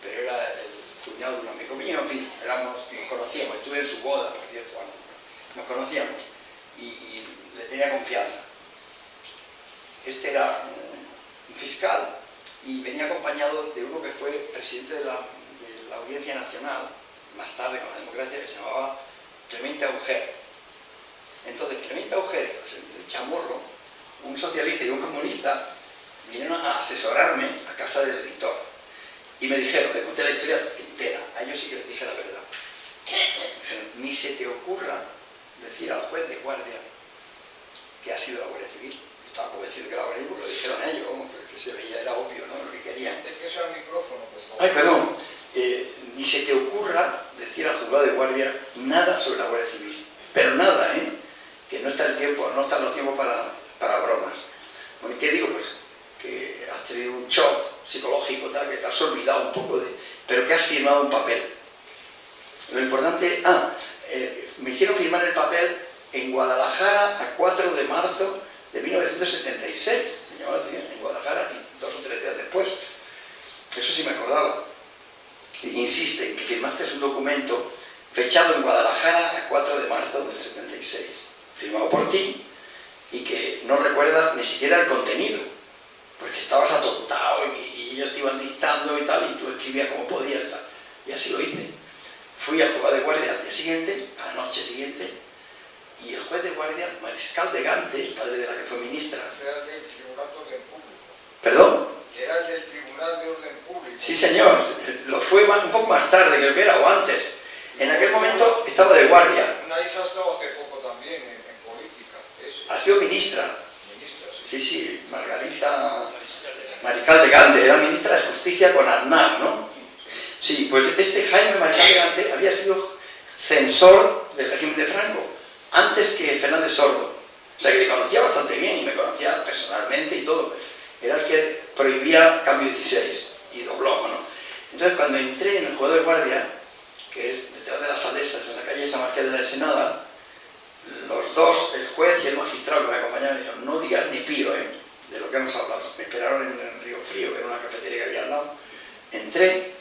pero era el cuñado de un amigo mío, en fin, nos conocíamos, estuve en su boda, por cierto, bueno, nos conocíamos y le tenía confianza. Este era un fiscal y venía acompañado de uno que fue presidente de la Audiencia Nacional, más tarde con la democracia, que se llamaba Clemente Auger. Entonces Clemente Auger, el Chamorro, un socialista y un comunista, vinieron a asesorarme a casa del editor y me dijeron, le conté la historia entera, a ellos sí que les dije la verdad. Me dijeron, ni se te ocurra decir al juez de guardia que ha sido la Guardia Civil. Estaba convencido que era la Guardia Civil, porque lo dijeron ellos, pero es que se veía, era obvio, ¿no?, lo que querían. Ay, perdón, ni se te ocurra decir al juzgado de guardia nada sobre la Guardia Civil, pero nada, que no está el tiempo, no están los tiempos para bromas. Bueno, ¿y qué digo? Pues que has tenido un shock psicológico, tal, que te has olvidado un poco pero que has firmado un papel. Lo importante, me hicieron firmar el papel en Guadalajara a 4 de marzo de 1976, me llamó la atención, en Guadalajara, y 2 o 3 días después. Eso sí me acordaba. Insiste en que firmaste un documento fechado en Guadalajara a 4 de marzo del 76, firmado por ti, y que no recuerda ni siquiera el contenido, porque estabas atontado y ellos te iban dictando y tal, y tú escribías como podías, tal. Y así lo hice. Fui al juzgado de guardia al día siguiente, a la noche siguiente, y el juez de guardia, Mariscal de Gante, el padre de la que fue ministra. Era el del Tribunal de Orden Público. ¿Perdón? Era el del Tribunal de Orden Público. Sí, señor, lo fue un poco más tarde, creo que era, o antes. En aquel momento estaba de guardia. Una hija ha estado hace poco también en política. Ha sido ministra. Ministra, Sí, sí, Margarita Mariscal de Gante, era ministra de Justicia con Aznar, ¿no? Sí, pues este Jaime Mariscal de Gante había sido censor del régimen de Franco, antes que Fernández Sordo. O sea que le conocía bastante bien y me conocía personalmente y todo. Era el que prohibía Cambio 16 y Doblón, ¿no? Entonces cuando entré en el juzgado de guardia, que es detrás de las Salesas, en la calle San Marqués de la Ensenada, los dos, el juez y el magistrado que me acompañaban, me dijeron, no digas ni pío, de lo que hemos hablado. Me esperaron en el Río Frío, que era una cafetería que había al lado. Entré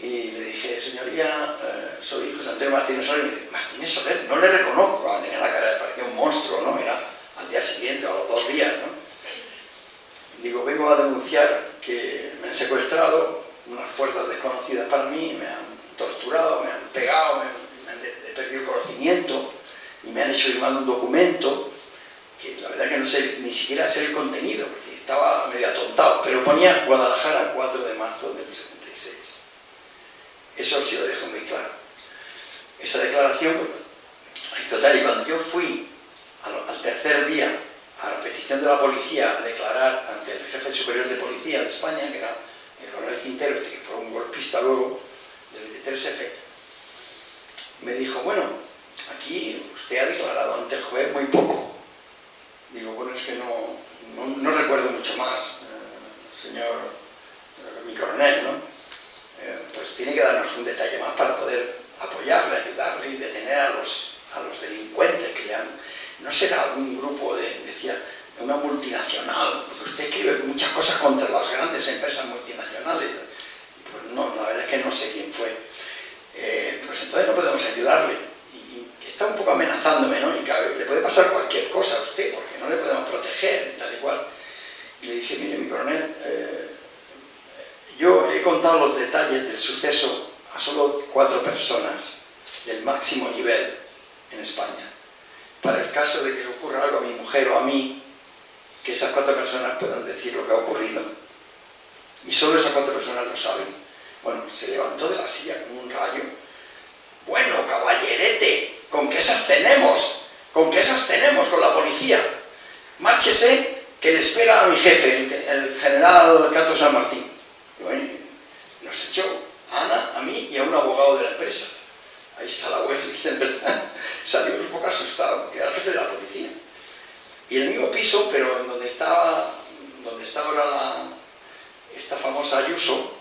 y le dije, señoría, soy José Antonio Martínez Soler. Y me dice, Martínez Soler, no le reconozco. Tenía la cara, parecía un monstruo, ¿no? Era al día siguiente o a los 2 días, ¿no? Digo, vengo a denunciar que me han secuestrado unas fuerzas desconocidas para mí, me han torturado, me han pegado, he perdido el conocimiento y me han hecho firmar un documento que la verdad que no sé ni siquiera sé el contenido, porque estaba medio atontado, pero ponía Guadalajara 4 de marzo del 76. Eso sí lo dejo muy claro. Esa declaración, bueno, total, y cuando yo fui al tercer día a la petición de la policía a declarar ante el jefe superior de policía de España, que era el coronel Quintero, que fue un golpista luego, del 23F, me dijo, bueno, aquí usted ha declarado ante el juez muy poco. Digo, bueno, es que no recuerdo mucho más, señor mi coronel, ¿no? Pues tiene que darnos un detalle más para poder apoyarle, ayudarle y detener a los delincuentes que le han... No será algún grupo decía, una multinacional, porque usted escribe muchas cosas contra las grandes empresas multinacionales. Pues no, la verdad es que no sé quién fue. Pues entonces no podemos ayudarle. Y está un poco amenazándome, ¿no? Y claro, le puede pasar cualquier cosa a usted, porque no le podemos proteger, tal y cual. Y le dije, mire, mi coronel, yo he contado los detalles del suceso a solo 4 personas del máximo nivel en España. Para el caso de que le ocurra algo a mi mujer o a mí, que esas 4 personas puedan decir lo que ha ocurrido. Y solo esas 4 personas lo saben. Bueno, se levantó de la silla como un rayo. Bueno, caballerete, ¿con qué esas tenemos? ¿Con qué esas tenemos con la policía? Márchese, que le espera a mi jefe, el general Cato San Martín. Y bueno, nos echó a Ana, a mí y a un abogado de la empresa. Ahí está la Wesley, en verdad. Salimos un poco asustados, porque era el jefe de la policía. Y en el mismo piso, pero en donde está ahora esta famosa Ayuso,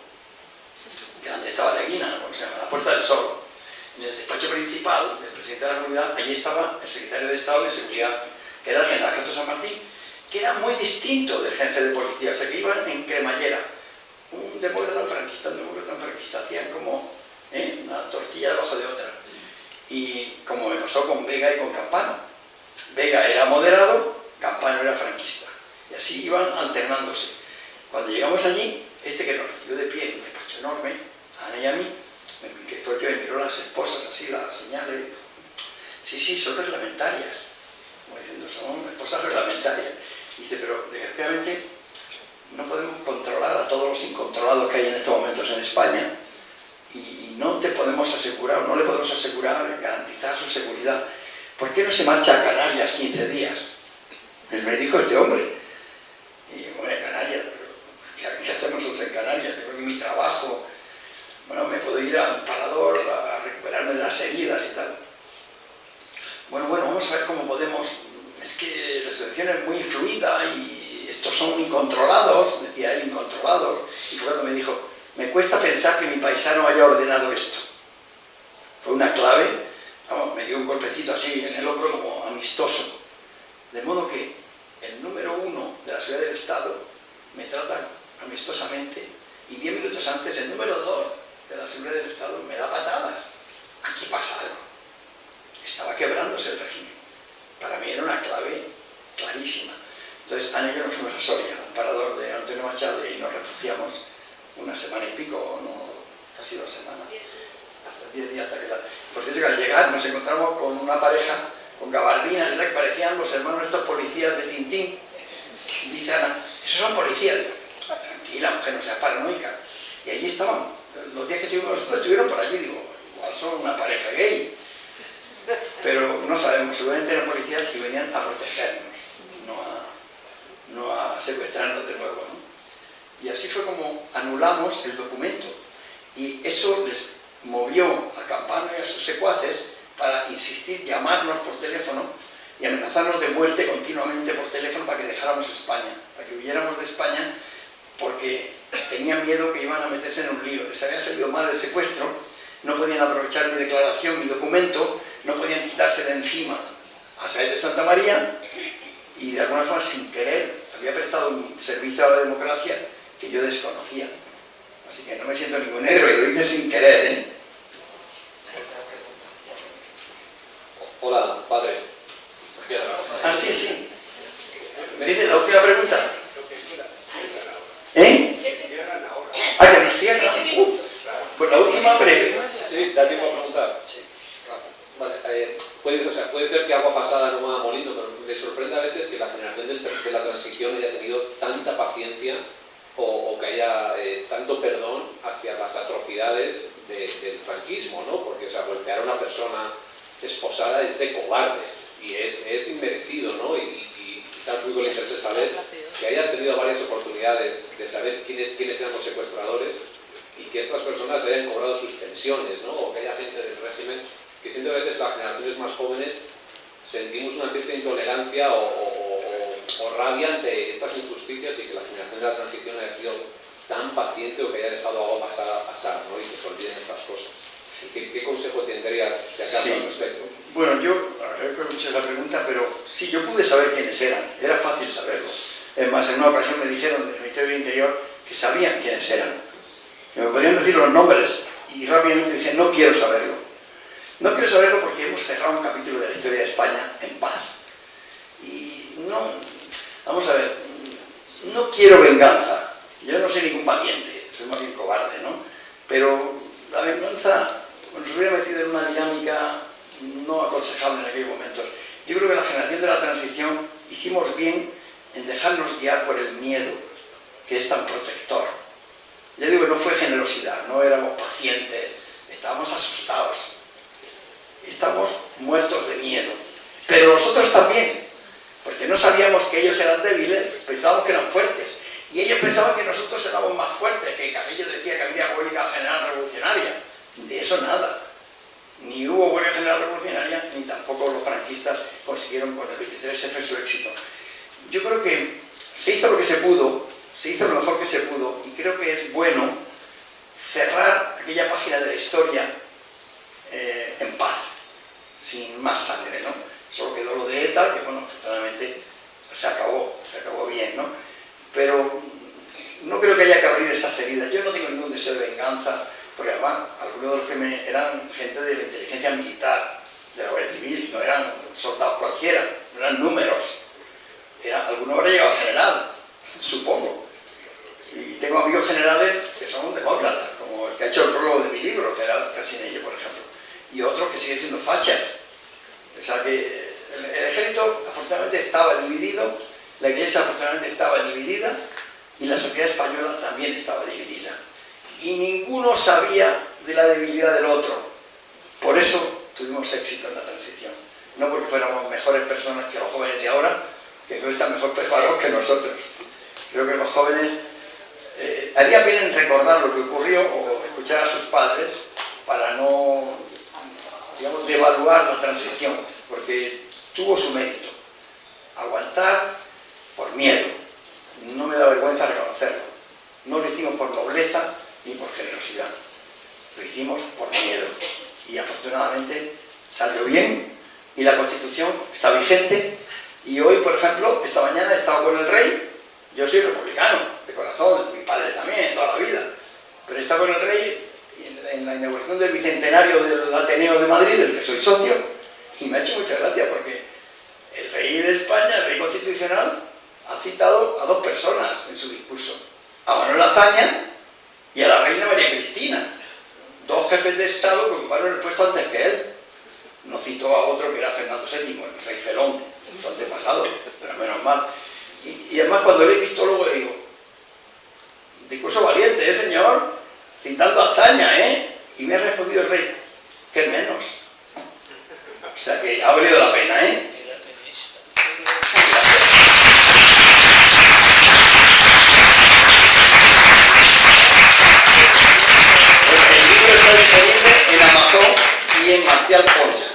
que antes estaba Leguina, o sea, la Puerta del Sol, en el despacho principal del presidente de la comunidad, allí estaba el secretario de Estado de Seguridad, que era el general Cato San Martín, que era muy distinto del jefe de policía, o sea, que iban en cremallera. Un demócrata franquista, hacían como una tortilla debajo de otra. Y como me pasó con Vega y con Campano. Vega era moderado, Campano era franquista. Y así iban alternándose. Cuando llegamos allí, que nos recibió de pie en un despacho enorme, a Ana y a mí, que fue el que me miró las esposas, así las señales, sí, son reglamentarias. Como diciendo, son esposas reglamentarias. Dice, pero desgraciadamente no podemos controlar a todos los incontrolados que hay en estos momentos en España y no te podemos asegurar, no le podemos asegurar, garantizar su seguridad. ¿por qué no se marcha a Canarias 15 días? Me dijo este hombre. Y bueno, Canarias, ¿qué hacemos nosotros en Canarias? Tengo aquí mi trabajo, bueno, me puedo ir al parador a recuperarme de las heridas y tal. Bueno, vamos a ver cómo podemos, es que la situación es muy fluida y estos son incontrolados, decía él, incontrolados. Y fue cuando me dijo, me cuesta pensar que mi paisano haya ordenado esto. Fue una clave, vamos, me dio un golpecito así en el hombro como amistoso. De modo que el número 1 de la seguridad del Estado me trata amistosamente y 10 minutos antes el número 2 de la seguridad del Estado me da patadas. Aquí pasa algo. Estaba quebrándose el régimen. Para mí era una clave clarísima. Entonces, Ana y yo nos fuimos a Soria, al parador de Antonio Machado, y ahí nos refugiamos una semana y pico, no, casi 2 semanas. Hasta 10 días hasta que la... Por cierto, que al llegar nos encontramos con una pareja con gabardinas, que parecían los hermanos estos policías de Tintín. Dice Ana, esos son policías. Digo, tranquila, mujer, no seas paranoica. Y allí estaban. Los días que estuvieron por allí, digo, igual son una pareja gay. Pero no sabemos, seguramente eran policías que venían a protegernos, no a secuestrarnos de nuevo, ¿no? Y así fue como anulamos el documento. Y eso les movió a Campano y a sus secuaces para insistir, llamarnos por teléfono y amenazarnos de muerte continuamente por teléfono para que dejáramos España, para que huyéramos de España, porque tenían miedo que iban a meterse en un lío. Les había salido mal el secuestro, no podían aprovechar mi declaración, mi documento, no podían quitarse de encima a Sáenz de Santa María, y de alguna forma, sin querer, había prestado un servicio a la democracia que yo desconocía. Así que no me siento ningún negro, y lo hice sin querer, ¿eh? Hola, padre. Ah, sí. ¿Me dice la última pregunta? ¿Eh? Ah, que nos cierran. Pues la última breve. Sí, da tiempo a preguntar. Vale, puede ser que agua pasada no mueva molino, pero me sorprende a veces que la generación de la transición haya tenido tanta paciencia o que haya tanto perdón hacia las atrocidades del franquismo, ¿no? Porque, golpear a una persona esposada es de cobardes y es inmerecido, ¿no? Y quizá al público le interese saber que hayas tenido varias oportunidades de saber quiénes eran los secuestradores y que estas personas hayan cobrado sus pensiones, ¿no? O que haya gente del régimen, que siendo a veces las generaciones más jóvenes sentimos una cierta intolerancia o rabia ante estas injusticias, y que la generación de la transición haya sido tan paciente o que haya dejado agua pasada pasar, ¿no? Y que se olviden estas cosas. ¿Qué consejo tendrías, si acaso, al respecto? Bueno, yo agradezco mucho esa pregunta, pero sí, yo pude saber quiénes eran, era fácil saberlo. Es más, en una ocasión me dijeron del Ministerio del Interior que sabían quiénes eran, que me podían decir los nombres, y rápidamente dije, no quiero saberlo. No quiero saberlo porque hemos cerrado un capítulo de la historia de España en paz. Y no, vamos a ver, no quiero venganza. Yo no soy ningún valiente, soy más bien cobarde, ¿no? Pero la venganza nos hubiera metido en una dinámica no aconsejable en aquellos momentos. Yo creo que la generación de la transición hicimos bien en dejarnos guiar por el miedo, que es tan protector. Ya digo, no fue generosidad, no éramos pacientes, estábamos asustados, estamos muertos de miedo. Pero nosotros también, porque no sabíamos que ellos eran débiles, pensábamos que eran fuertes. Y ellos pensaban que nosotros éramos más fuertes, que Cabello decía que había huelga general revolucionaria. De eso nada. Ni hubo huelga general revolucionaria, ni tampoco los franquistas consiguieron con el 23F su éxito. Yo creo que se hizo lo que se pudo, se hizo lo mejor que se pudo, y creo que es bueno cerrar aquella página de la historia en paz, sin más sangre, ¿no? Solo quedó lo de ETA, que bueno, afortunadamente se acabó bien, ¿no? Pero no creo que haya que abrir esas heridas. Yo no tengo ningún deseo de venganza, porque además algunos de los que eran gente de la inteligencia militar, de la Guardia Civil, no eran soldados cualquiera, no eran números. Algunos habrán llegado a general, supongo. Y tengo amigos generales que son demócratas, como el que ha hecho el prólogo de mi libro, el general Casinelli, por ejemplo. Y otros que siguen siendo fachas. O sea que el ejército afortunadamente estaba dividido, la Iglesia afortunadamente estaba dividida, y la sociedad española también estaba dividida. Y ninguno sabía de la debilidad del otro. Por eso tuvimos éxito en la transición. no porque fuéramos mejores personas que los jóvenes de ahora, que creo que están mejor preparados que nosotros. Creo que los jóvenes haría bien en recordar lo que ocurrió o escuchar a sus padres para no, digamos, devaluar la transición, porque tuvo su mérito. Aguantar por miedo, no me da vergüenza reconocerlo. No lo hicimos por nobleza ni por generosidad, lo hicimos por miedo. Y afortunadamente salió bien y la Constitución está vigente. Y hoy, por ejemplo, esta mañana he estado con el rey. Yo soy republicano, de corazón, mi padre también, toda la vida. Pero he estado con el rey en la inauguración del bicentenario del Ateneo de Madrid, del que soy socio, y me ha hecho mucha gracia porque el rey de España, el rey constitucional, ha citado a dos personas en su discurso. A Manuel Azaña y a la reina María Cristina, dos jefes de Estado que ocuparon el puesto antes que él. No citó a otro que era Fernando VII, el rey Celón, su antepasado, pero menos mal. Y además cuando lo he visto luego digo, discurso valiente, señor, citando a Azaña, y me ha respondido el rey, que menos. O sea que ha valido la pena, El libro está disponible en Amazon y en Marcial Pons.